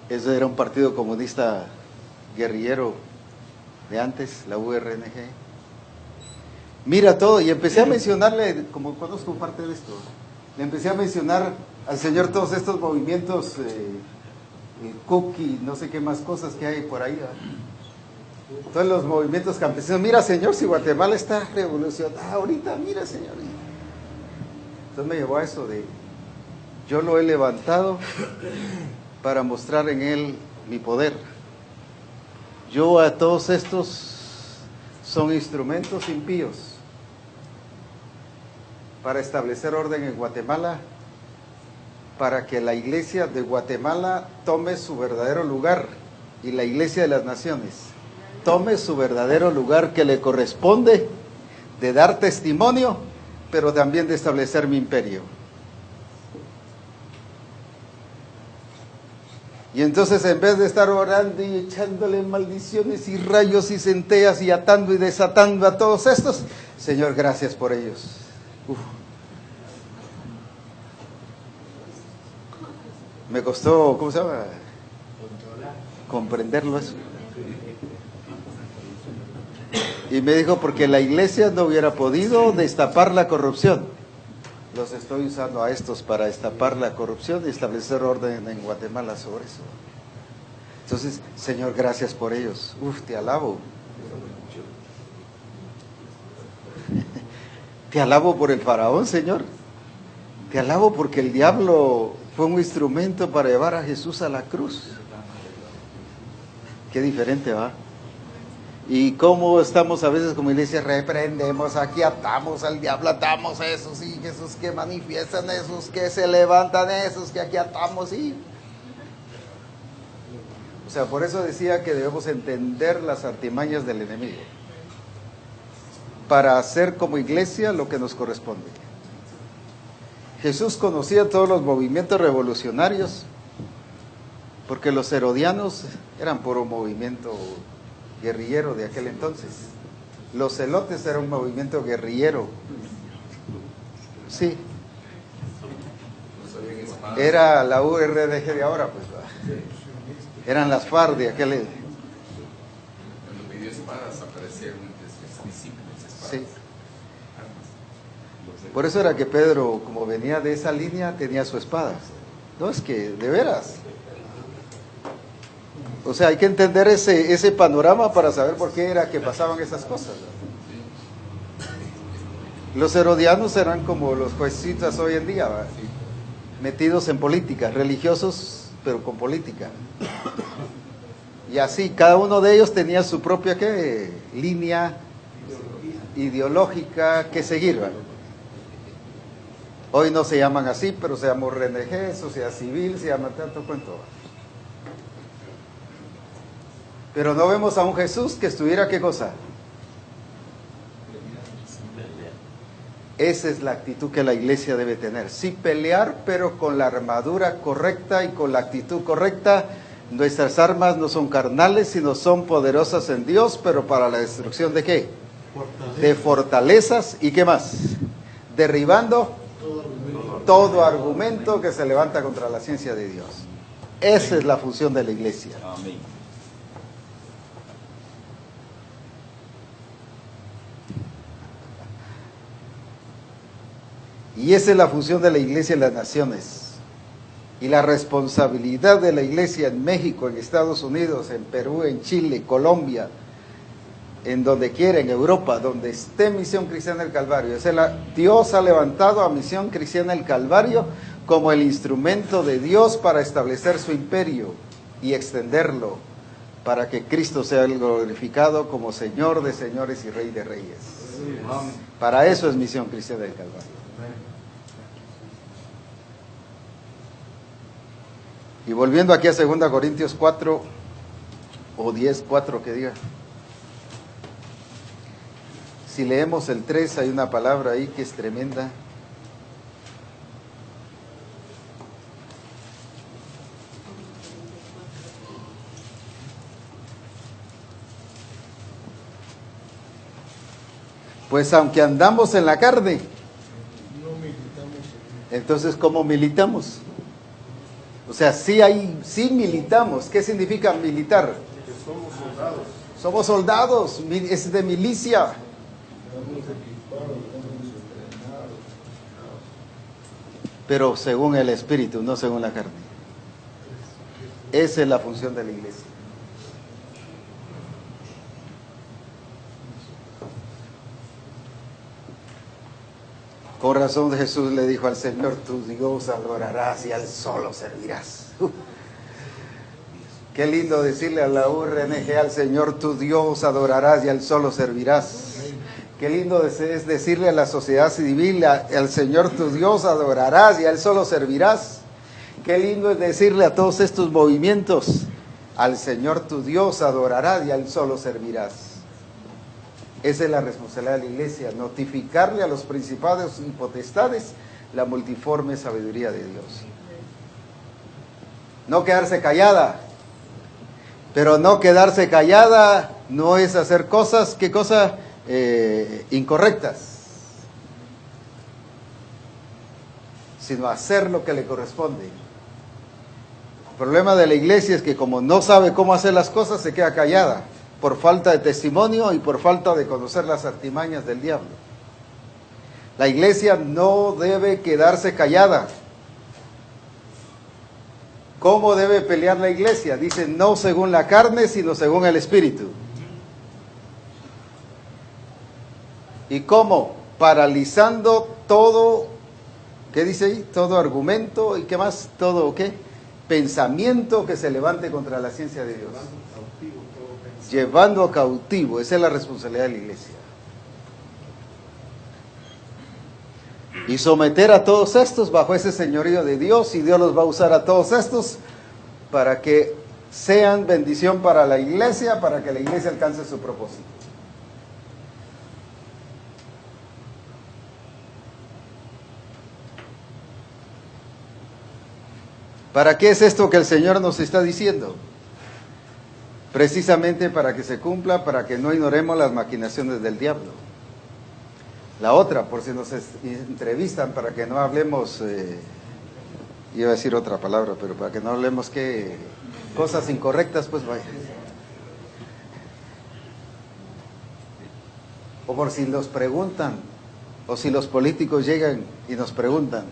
Eso era un partido comunista guerrillero de antes, la URNG. Mira todo, y empecé a mencionarle, como conozco parte de esto, le empecé a mencionar al Señor todos estos movimientos, cookie, no sé qué más cosas que hay por ahí, ¿verdad? Todos los movimientos campesinos. Mira, Señor, si Guatemala está revolucionada ahorita, mira, Señor. Entonces me llevó a eso de, yo lo he levantado para mostrar en él mi poder. Yo a todos estos son instrumentos impíos para establecer orden en Guatemala, para que la iglesia de Guatemala tome su verdadero lugar y la iglesia de las naciones tome su verdadero lugar que le corresponde de dar testimonio, pero también de establecer mi imperio. Y entonces, en vez de estar orando y echándole maldiciones y rayos y centellas y atando y desatando a todos estos, Señor, gracias por ellos. Me costó, ¿cómo se llama? Comprenderlo eso. Y me dijo, porque la iglesia no hubiera podido destapar la corrupción. Los estoy usando a estos para destapar la corrupción y establecer orden en Guatemala sobre eso. Entonces, Señor, gracias por ellos. Te alabo. Te alabo por el faraón, Señor. Te alabo porque el diablo fue un instrumento para llevar a Jesús a la cruz. Qué diferente, ¿va? Y cómo estamos a veces como iglesia, reprendemos, aquí atamos al diablo, atamos a esos, y Jesús que manifiestan esos, que se levantan esos, que aquí atamos, y... O sea, por eso decía que debemos entender las artimañas del enemigo, para hacer como iglesia lo que nos corresponde. Jesús conocía todos los movimientos revolucionarios, porque los herodianos eran puro movimiento guerrillero de aquel entonces. Los celotes eran un movimiento guerrillero. Sí. Era la URDG de ahora, pues. Eran las FARC de aquel. Cuando pidió espadas aparecieron discípulos espadas. Sí. Por eso era que Pedro, como venía de esa línea, tenía su espada. No, es que, de veras. O sea, hay que entender ese panorama para saber por qué era que pasaban esas cosas. Los herodianos eran como los juecistas hoy en día, ¿verdad? Metidos en política, religiosos, pero con política. Y así, cada uno de ellos tenía su propia ¿qué? Línea ideológica que seguir, ¿vale? Hoy no se llaman así, pero se llama RNG, sociedad civil, se llama tanto cuento. Pero no vemos a un Jesús que estuviera, ¿qué cosa? Esa es la actitud que la iglesia debe tener. Sí pelear, pero con la armadura correcta y con la actitud correcta. Nuestras armas no son carnales, sino son poderosas en Dios, pero para la destrucción ¿de qué? De fortalezas. ¿Y qué más? Derribando todo argumento que se levanta contra la ciencia de Dios. Esa es la función de la iglesia. Amén. Y esa es la función de la iglesia en las naciones. Y la responsabilidad de la iglesia en México, en Estados Unidos, en Perú, en Chile, Colombia, en donde quiera, en Europa, donde esté Misión Cristiana del Calvario. Dios ha levantado a Misión Cristiana del Calvario como el instrumento de Dios para establecer su imperio y extenderlo, para que Cristo sea glorificado como Señor de señores y Rey de reyes. Para eso es Misión Cristiana del Calvario. Y volviendo aquí a 2 Corintios 4 o 10, 4 que diga. Si leemos el 3, hay una palabra ahí que es tremenda. Pues aunque andamos en la carne, entonces ¿cómo militamos? O sea, sí militamos. ¿Qué significa militar? Que somos soldados. Somos soldados, es de milicia. Pero según el Espíritu, no según la carne. Esa es la función de la iglesia. Con razón Jesús le dijo al Señor, tu Dios adorarás y al solo servirás. Qué lindo decirle a la URNG, al Señor tu Dios adorarás y al solo servirás. Qué lindo es decirle a la sociedad civil, al Señor tu Dios adorarás y a Él solo servirás. Qué lindo es decirle a todos estos movimientos, al Señor tu Dios adorarás y a Él solo servirás. Esa es la responsabilidad de la iglesia, notificarle a los principados y potestades la multiforme sabiduría de Dios. No quedarse callada, pero no quedarse callada no es hacer cosas, ¿qué cosa? Incorrectas, sino hacer lo que le corresponde. El problema de la iglesia es que como no sabe cómo hacer las cosas, se queda callada por falta de testimonio y por falta de conocer las artimañas del diablo. La iglesia no debe quedarse callada. ¿Cómo debe pelear la iglesia? Dice, no según la carne, sino según el Espíritu. ¿Y cómo? Paralizando todo, ¿qué dice ahí? Todo argumento y ¿qué más? Todo, ¿qué? Pensamiento que se levante contra la ciencia de Dios. Llevando cautivo, esa es la responsabilidad de la iglesia. Y someter a todos estos bajo ese señorío de Dios, y Dios los va a usar a todos estos para que sean bendición para la iglesia, para que la iglesia alcance su propósito. ¿Para qué es esto que el Señor nos está diciendo? Precisamente para que se cumpla, para que no ignoremos las maquinaciones del diablo. La otra, por si nos entrevistan, para que no hablemos, iba a decir otra palabra, pero para que no hablemos que cosas incorrectas, pues vaya. O por si nos preguntan, o si los políticos llegan y nos preguntan,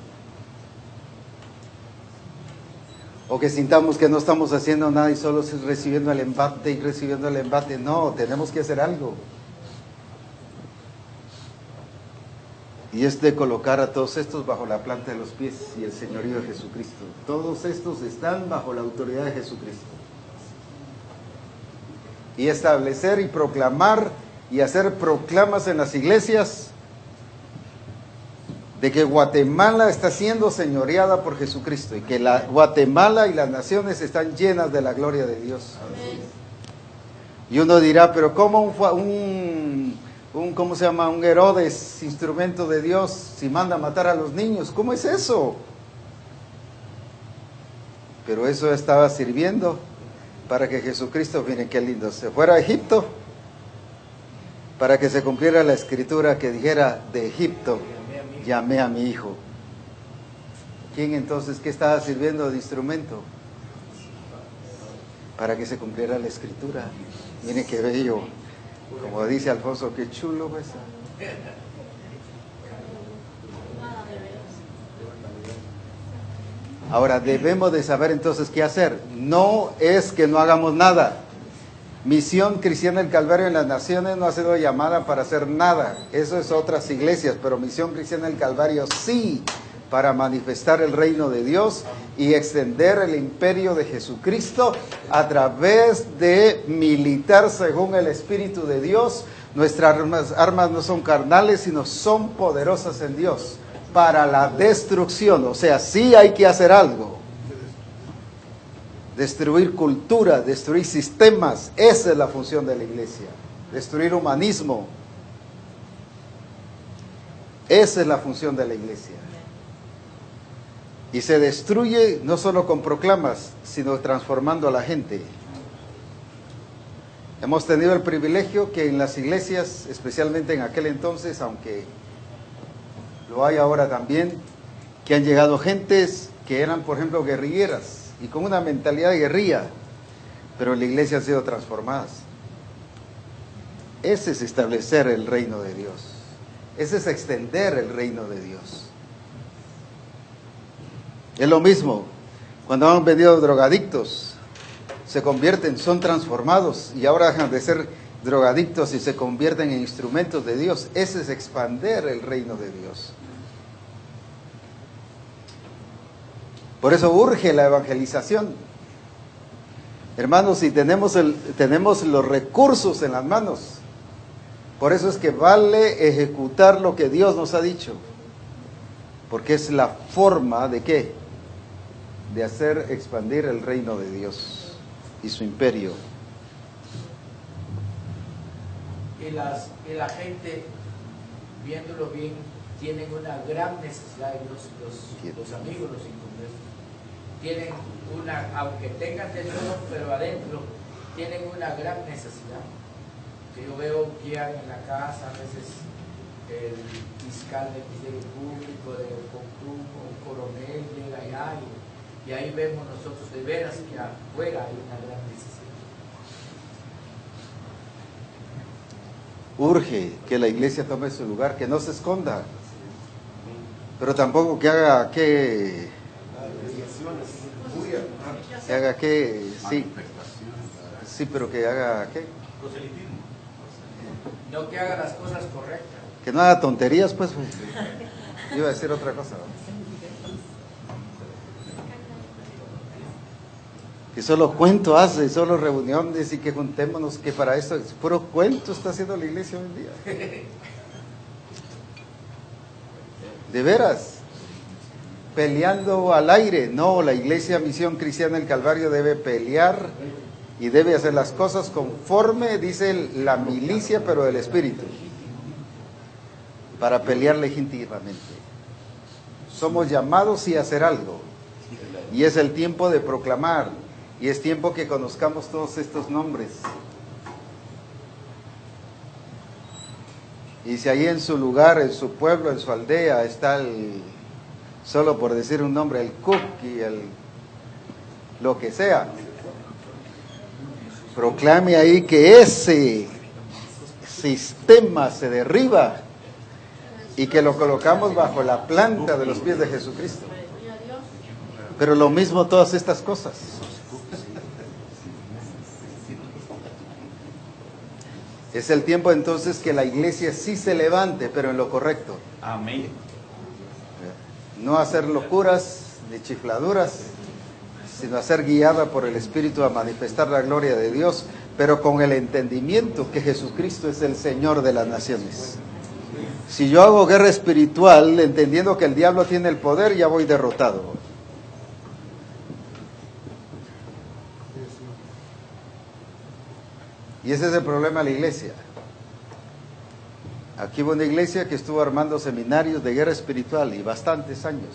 o que sintamos que no estamos haciendo nada y solo recibiendo el embate y recibiendo el embate. No, tenemos que hacer algo. Y es de colocar a todos estos bajo la planta de los pies y el señorío de Jesucristo. Todos estos están bajo la autoridad de Jesucristo. y establecer y proclamar y hacer proclamas en las iglesias de que Guatemala está siendo señoreada por Jesucristo y que Guatemala y las naciones están llenas de la gloria de Dios. Y uno dirá, pero ¿cómo ¿cómo se llama? Un Herodes, instrumento de Dios, si manda a matar a los niños? ¿Cómo es eso? Pero eso estaba sirviendo para que Jesucristo, miren qué lindo, se fuera a Egipto, para que se cumpliera la escritura que dijera, de Egipto llamé a mi hijo. ¿Quién entonces qué estaba sirviendo de instrumento? Para que se cumpliera la escritura. Miren qué bello, como dice Alfonso, qué chulo pues. Ahora debemos de saber entonces qué hacer. No es que no hagamos nada. Misión Cristiana del Calvario en las Naciones no ha sido llamada para hacer nada. Eso es otras iglesias, pero Misión Cristiana del Calvario sí, para manifestar el reino de Dios y extender el imperio de Jesucristo a través de militar según el Espíritu de Dios. Nuestras armas no son carnales, sino son poderosas en Dios para la destrucción. O sea, sí hay que hacer algo. Destruir cultura, destruir sistemas, esa es la función de la iglesia. Destruir humanismo, esa es la función de la iglesia. Y se destruye no solo con proclamas, sino transformando a la gente. Hemos tenido el privilegio que en las iglesias, especialmente en aquel entonces, aunque lo hay ahora también, que han llegado gentes que eran, por ejemplo, guerrilleras y con una mentalidad de guerrilla, pero la iglesia ha sido transformada. Ese es establecer el reino de Dios. Ese es extender el reino de Dios. Es lo mismo, cuando han venido drogadictos, se convierten, son transformados y ahora dejan de ser drogadictos y se convierten en instrumentos de Dios. Ese es expandir el reino de Dios. Por eso urge la evangelización. Hermanos, si tenemos los recursos en las manos, por eso es que vale ejecutar lo que Dios nos ha dicho. Porque es la forma de ¿qué? De hacer expandir el reino de Dios y su imperio. Y la gente, viéndolo bien, tienen una gran necesidad, los amigos, los inconversos, tienen aunque tengan de todo, pero adentro, tienen una gran necesidad. Que yo veo que en la casa, a veces el fiscal del Ministerio Público, un coronel llega allá y ahí vemos nosotros de veras que afuera hay una gran necesidad. Urge que la iglesia tome su lugar, que no se esconda, pero tampoco que haga que sí, pero que haga qué, no que haga las cosas correctas, que no haga tonterías, pues. Iba a decir otra cosa, ¿no? Que solo cuento hace, solo reuniones y que juntémonos, que para eso es puro cuento está haciendo la iglesia hoy en día. De veras, peleando al aire. No, la iglesia Misión Cristiana del Calvario debe pelear y debe hacer las cosas conforme, dice la milicia, pero del Espíritu, para pelear legítimamente. Somos llamados sí a hacer algo, y es el tiempo de proclamar, y es tiempo que conozcamos todos estos nombres. Y si ahí en su lugar, en su pueblo, en su aldea está solo por decir un nombre, el cook y lo que sea, proclame ahí que ese sistema se derriba y que lo colocamos bajo la planta de los pies de Jesucristo. Pero lo mismo todas estas cosas. Es el tiempo entonces que la iglesia sí se levante, pero en lo correcto. Amén. No hacer locuras ni chifladuras, sino a ser guiada por el Espíritu a manifestar la gloria de Dios, pero con el entendimiento que Jesucristo es el Señor de las naciones. Si yo hago guerra espiritual, entendiendo que el diablo tiene el poder, ya voy derrotado. Y ese es el problema de la iglesia. Aquí hubo una iglesia que estuvo armando seminarios de guerra espiritual y bastantes años.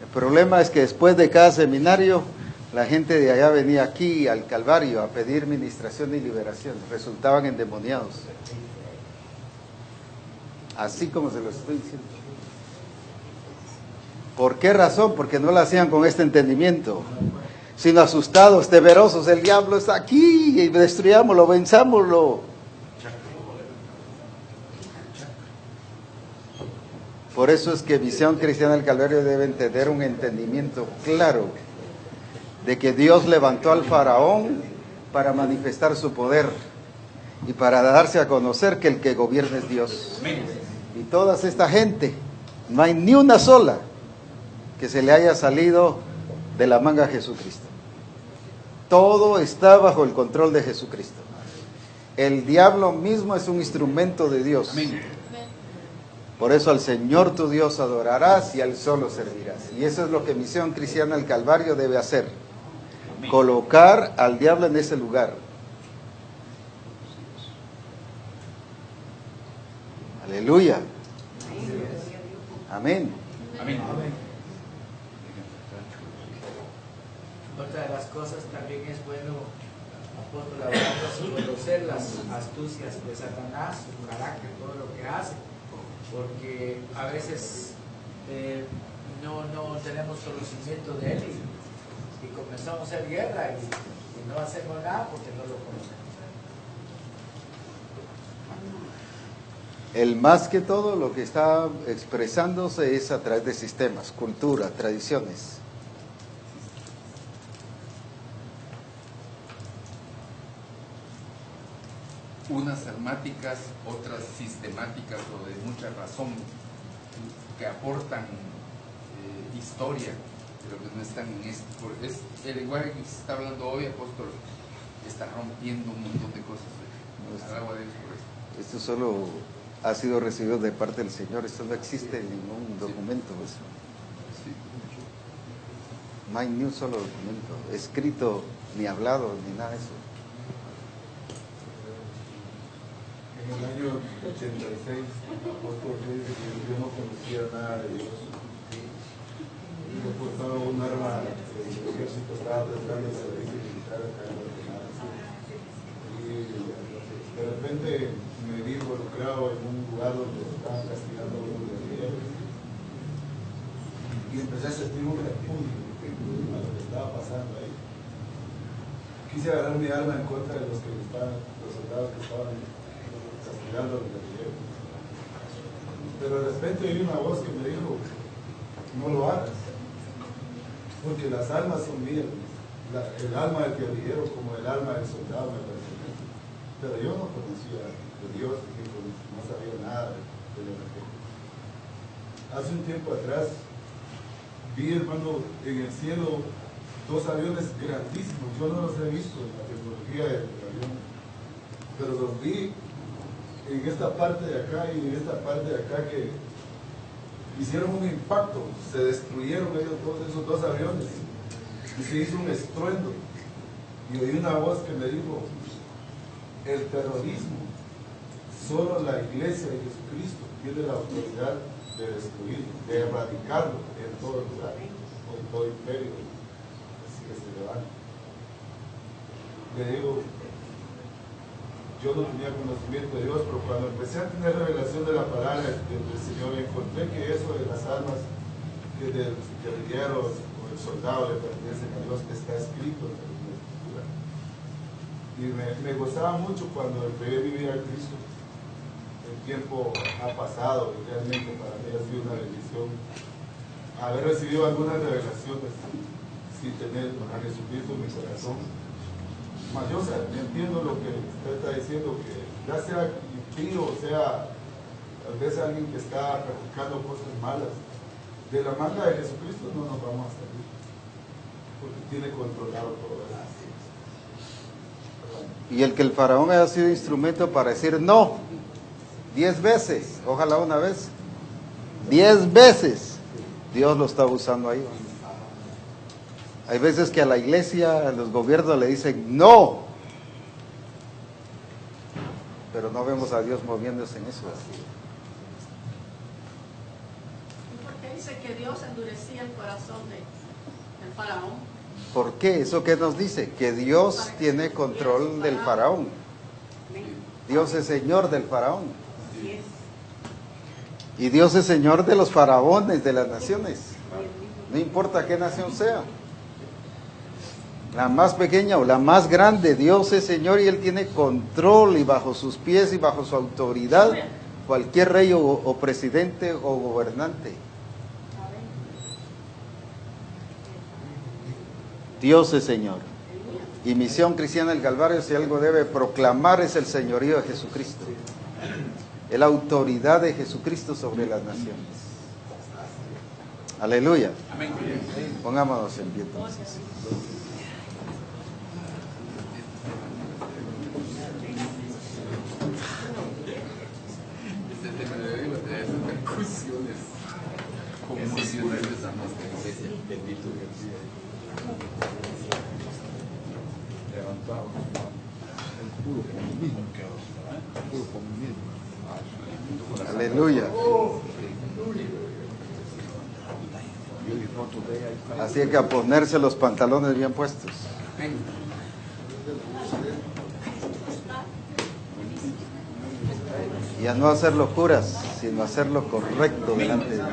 El problema es que después de cada seminario, la gente de allá venía aquí al Calvario a pedir ministración y liberación. Resultaban endemoniados. Así como se lo estoy diciendo. ¿Por qué razón? Porque no lo hacían con este entendimiento, sino asustados, temerosos. El diablo está aquí, y destruyámoslo, venzámoslo. Por eso es que Visión Cristiana del Calvario debe tener un entendimiento claro de que Dios levantó al faraón para manifestar su poder y para darse a conocer que el que gobierna es Dios. Y toda esta gente, no hay ni una sola que se le haya salido de la manga a Jesucristo. Todo está bajo el control de Jesucristo. El diablo mismo es un instrumento de Dios. Por eso al Señor tu Dios adorarás y a Él solo servirás. Y eso es lo que Misión Cristiana del Calvario debe hacer. Colocar al diablo en ese lugar. Aleluya. Amén. Amén. Otra de las cosas también es bueno, apóstol, hablando, conocer las astucias de Satanás, su carácter, todo lo que hace, porque a veces no tenemos conocimiento de él y comenzamos a hacer guerra y no hacemos nada porque no lo conocemos. El más que todo lo que está expresándose es a través de sistemas, cultura, tradiciones. Unas almáticas, otras sistemáticas o de mucha razón, que aportan historia, pero que no están en esto. Es el lenguaje que se está hablando hoy, apóstol, está rompiendo un montón de cosas. Alabo a Dios por esto. Esto solo ha sido recibido de parte del Señor, esto no existe en ningún documento. Eso. Sí. No hay ni un solo documento escrito, ni hablado, ni nada de eso. En el año 86, apóstol dice que yo no conocía nada de Dios. Y yo portaba un arma, el ejército estaba prestando el servicio militar acá en Guatemala. Y de repente me vi involucrado en un lugar donde estaban castigando a unos guerrilleros. Y empecé a sentir un repudio a lo que estaba pasando ahí. Quise agarrar mi arma en contra de los soldados que estaban castigando a los guerrilleros. Pero de repente oí una voz que me dijo, no lo hagas, porque las almas son mías. El alma del guerrillero como el alma del soldado me pertenece. Pero yo no conocía de Dios, no sabía nada de lo que. Hace un tiempo atrás vi, hermano, en el cielo dos aviones grandísimos. Yo no los he visto en la tecnología del avión, pero los vi en esta parte de acá y en esta parte de acá que hicieron un impacto, se destruyeron ellos todos esos dos aviones y se hizo un estruendo y oí una voz que me dijo, el terrorismo, solo la iglesia de Jesucristo tiene la autoridad de destruirlo, de erradicarlo en todo lugar, en todo imperio, así que se levanta. Le digo, yo no tenía conocimiento de Dios, pero cuando empecé a tener revelación de la palabra del Señor, encontré que eso de las almas que de los guerrilleros o el soldado le pertenecen a Dios está escrito en la Escritura. Y me gozaba mucho cuando entregué mi vida a Cristo. El tiempo ha pasado y realmente para mí ha sido una bendición haber recibido algunas revelaciones sin tener a Jesucristo en mi corazón. Mas yo entiendo lo que usted está diciendo, que ya sea impío, o sea, tal vez alguien que está practicando cosas malas, de la manga de Jesucristo no nos vamos a salir. Porque tiene controlado todo eso. Y el que el faraón haya sido instrumento para decir no, 10 veces, ojalá una vez, 10 veces, Dios lo está usando ahí. Hay veces que a la iglesia, a los gobiernos le dicen no, pero no vemos a Dios moviéndose en eso. ¿Y por qué dice que Dios endurecía el corazón del faraón? ¿Por qué? ¿Eso qué nos dice? Que Dios tiene control del faraón. Dios es señor del faraón. Y Dios es señor de los faraones de las naciones. No importa qué nación sea. La más pequeña o la más grande, Dios es señor y Él tiene control, y bajo sus pies y bajo su autoridad cualquier rey o presidente o gobernante. Dios es Señor. Y Misión Cristiana del Calvario, si algo debe proclamar, es el señorío de Jesucristo. Es la autoridad de Jesucristo sobre las naciones. Aleluya. Amén. Pongámonos en pie entonces. Este tema de hoy trae repercusiones conmocionantes a nuestra iglesia. Bendito Dios. Levantado. El puro comunismo. Aleluya. Así hay que a ponerse los pantalones bien puestos. Y a no hacer locuras, sino hacer lo correcto delante de Dios.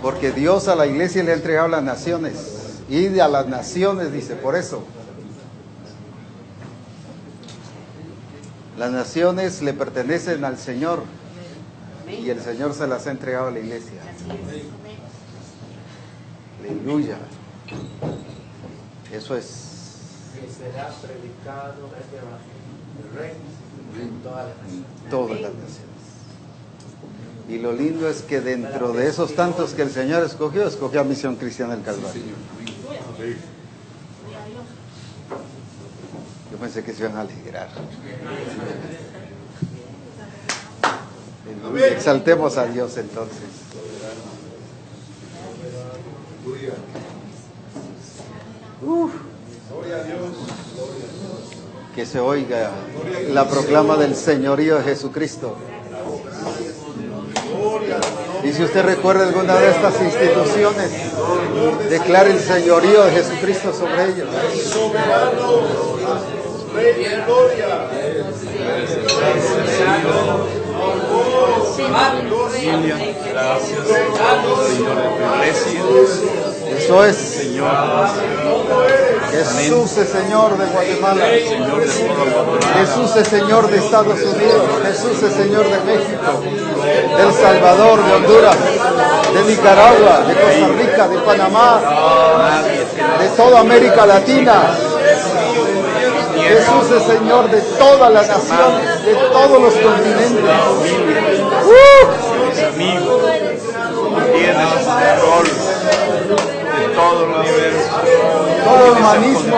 Porque Dios a la iglesia le ha entregado las naciones. Y a las naciones, dice, por eso. Las naciones le pertenecen al Señor. Y el Señor se las ha entregado a la iglesia. Aleluya. Eso es. Que será predicado este evangelio del reino en todas las naciones. Todas las naciones. Y lo lindo es que dentro de esos tantos que el Señor escogió a Misión Cristiana del Calvario. Yo pensé que se iban a alegrar. Exaltemos a Dios entonces. Que se oiga la proclama del señorío de Jesucristo. Y si usted recuerda alguna de estas instituciones, declare el señorío de Jesucristo sobre ellos. Eso es. Jesús es Señor de Guatemala. Jesús es Señor de Estados Unidos. Jesús es Señor de México, de El Salvador, de Honduras, de Nicaragua, de Costa Rica, de Panamá, de toda América Latina. Jesús es Señor de todas las naciones, de todos los continentes. Mis amigos, tienes control de todo el universo. Todo humanismo,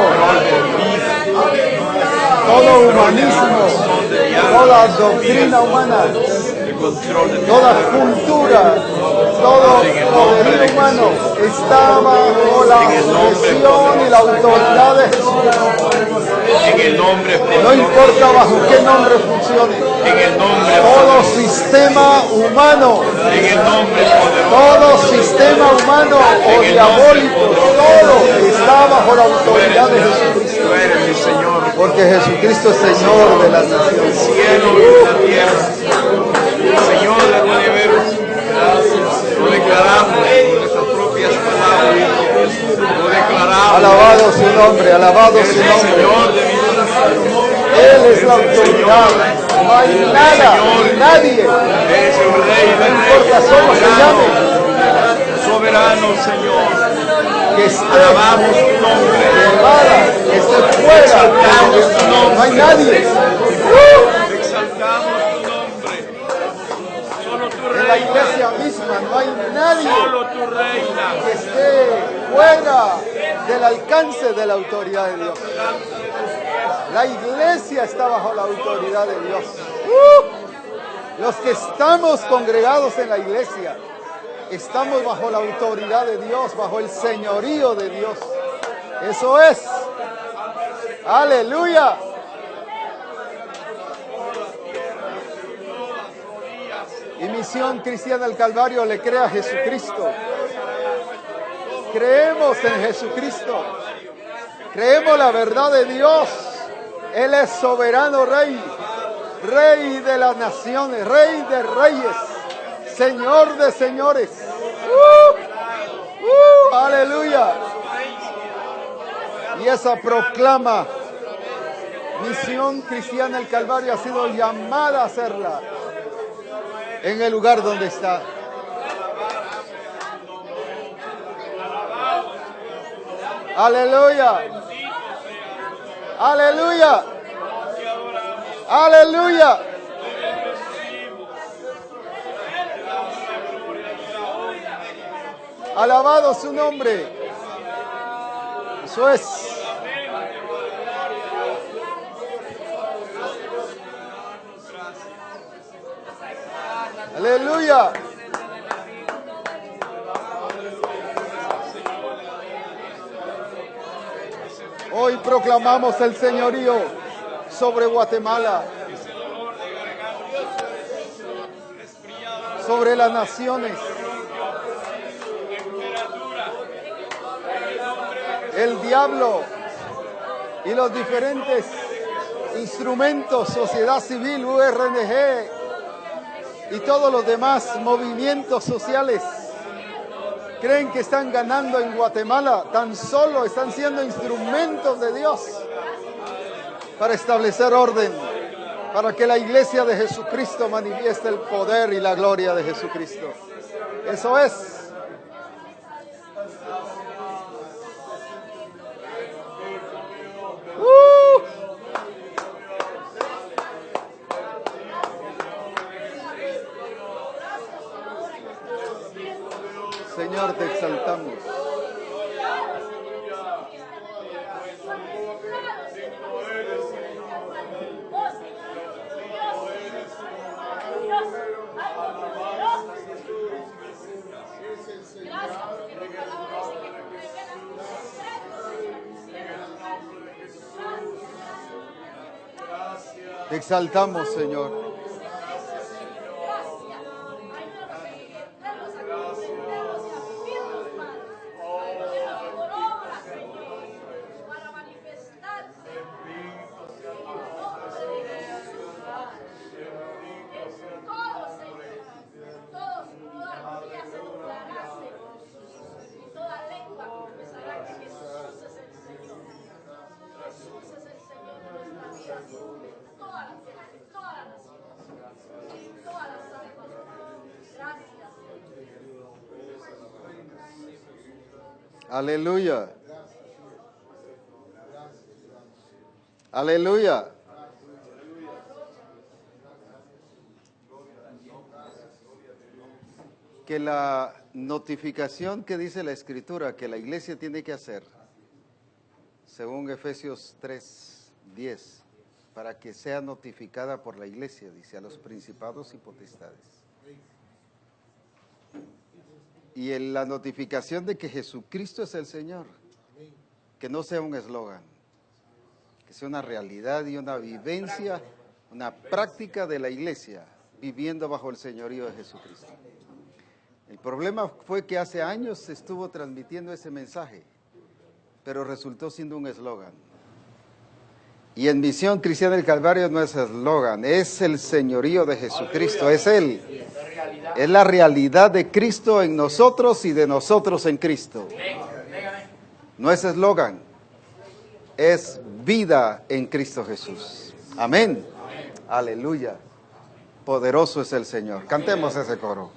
todo humanismo, toda doctrina humana, toda cultura, todo poder humano está bajo la opresión y la autoridad de Jesús. No importa bajo qué nombre funcione, todo sistema humano, todo sistema humano o diabólico, todo está bajo la autoridad de Jesucristo. Porque Jesucristo es Señor de las naciones. Cielo y la tierra, Señor del universo, lo declaramos con nuestras propias palabras, lo declaramos. Alabado su nombre, alabado su nombre. Señor de mi Él es la autoridad. No hay nada, nadie. eres el Rey No de importa Reyes, cómo se llame, soberano Señor. que esté Alabamos tu nombre. elevada, que esté fuera. Exaltamos tu nombre. No hay nadie. Exaltamos tu nombre. Solo tu En la reina. iglesia misma no hay nadie Solo tu reina. que esté fuera del alcance de la autoridad de Dios. La iglesia está bajo la autoridad de Dios. Los que estamos congregados en la iglesia, estamos bajo la autoridad de Dios, bajo el señorío de Dios. Eso es. Aleluya. Y Misión Cristiana del Calvario le cree a Jesucristo. Creemos en Jesucristo. Creemos la verdad de Dios. Él es soberano Rey. Rey de las naciones. Rey de reyes. Señor de señores. Aleluya. Y esa proclama. Misión Cristiana del Calvario ha sido llamada a hacerla. En el lugar donde está. Aleluya. Aleluya. Aleluya. Alabado su nombre. Eso es. Aleluya. Hoy proclamamos el señorío sobre Guatemala, sobre las naciones. El diablo y los diferentes instrumentos, sociedad civil, URNG y todos los demás movimientos sociales creen que están ganando en Guatemala. Tan solo están siendo instrumentos de Dios para establecer orden, para que la iglesia de Jesucristo manifieste el poder y la gloria de Jesucristo. Eso es. Señor, te exaltamos. Te exaltamos, Señor. Aleluya. Aleluya. Que la notificación que dice la Escritura que la iglesia tiene que hacer, según Efesios 3:10, para que sea notificada por la iglesia, dice, a los principados y potestades. Y en la notificación de que Jesucristo es el Señor, que no sea un eslogan, que sea una realidad y una vivencia, una práctica de la iglesia, viviendo bajo el señorío de Jesucristo. El problema fue que hace años se estuvo transmitiendo ese mensaje, pero resultó siendo un eslogan. Y en Misión Cristiana del Calvario no es eslogan, es el señorío de Jesucristo, es Él. Es la realidad de Cristo en nosotros y de nosotros en Cristo. No es eslogan, es vida en Cristo Jesús. Amén. Aleluya. Poderoso es el Señor. Cantemos ese coro.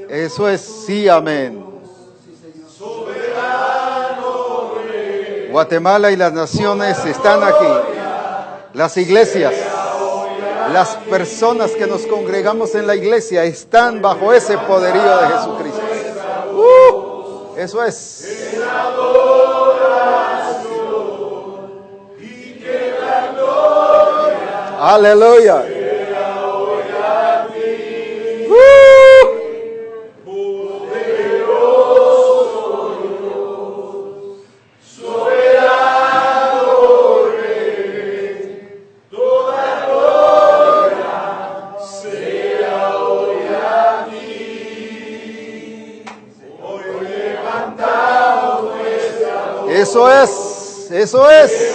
Eso es, sí, amén. Guatemala y las naciones están aquí. Las iglesias, las personas que nos congregamos en la iglesia están bajo ese poderío de Jesucristo. Eso es. Aleluya. Eso es, eso es.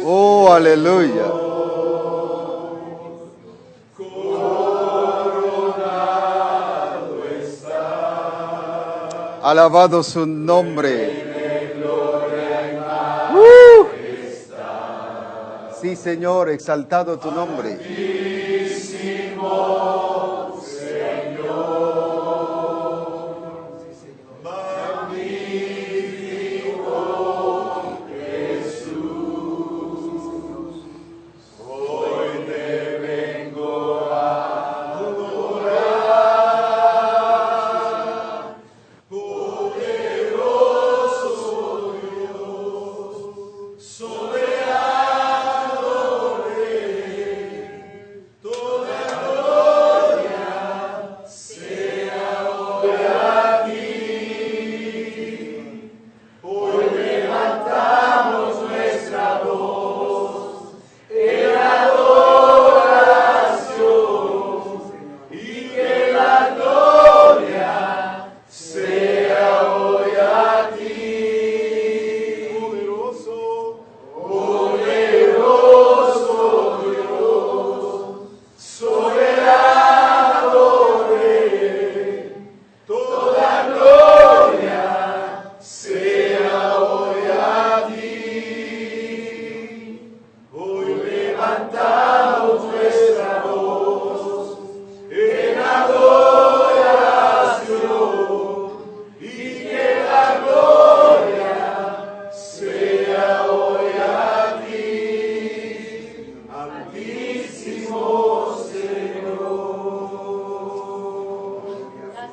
Oh, aleluya. Alabado su nombre. Sí, Señor, exaltado tu nombre.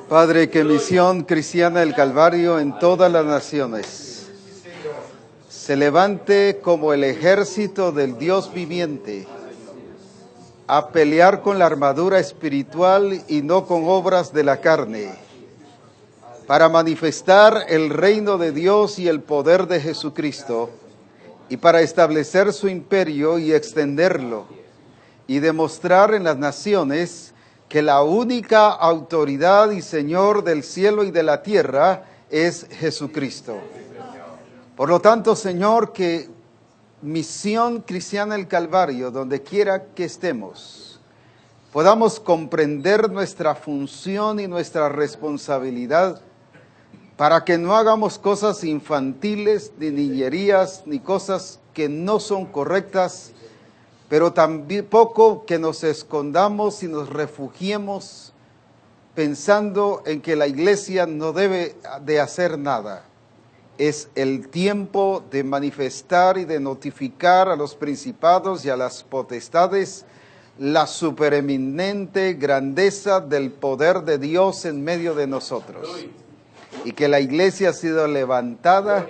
Padre, que Misión Cristiana del Calvario en todas las naciones se levante como el ejército del Dios viviente a pelear con la armadura espiritual y no con obras de la carne, para manifestar el reino de Dios y el poder de Jesucristo, y para establecer su imperio y extenderlo, y demostrar en las naciones que la única autoridad y Señor del cielo y de la tierra es Jesucristo. Por lo tanto, Señor, que Misión Cristiana del Calvario, donde quiera que estemos, podamos comprender nuestra función y nuestra responsabilidad para que no hagamos cosas infantiles, ni niñerías, ni cosas que no son correctas, pero tampoco que nos escondamos y nos refugiemos pensando en que la iglesia no debe de hacer nada. Es el tiempo de manifestar y de notificar a los principados y a las potestades la supereminente grandeza del poder de Dios en medio de nosotros. Y que la iglesia ha sido levantada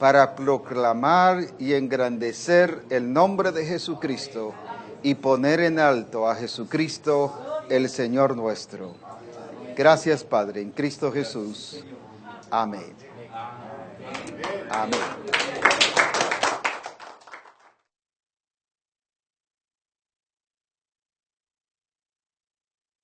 para proclamar y engrandecer el nombre de Jesucristo y poner en alto a Jesucristo, el Señor nuestro. Gracias, Padre, en Cristo Jesús. Amén. Amén.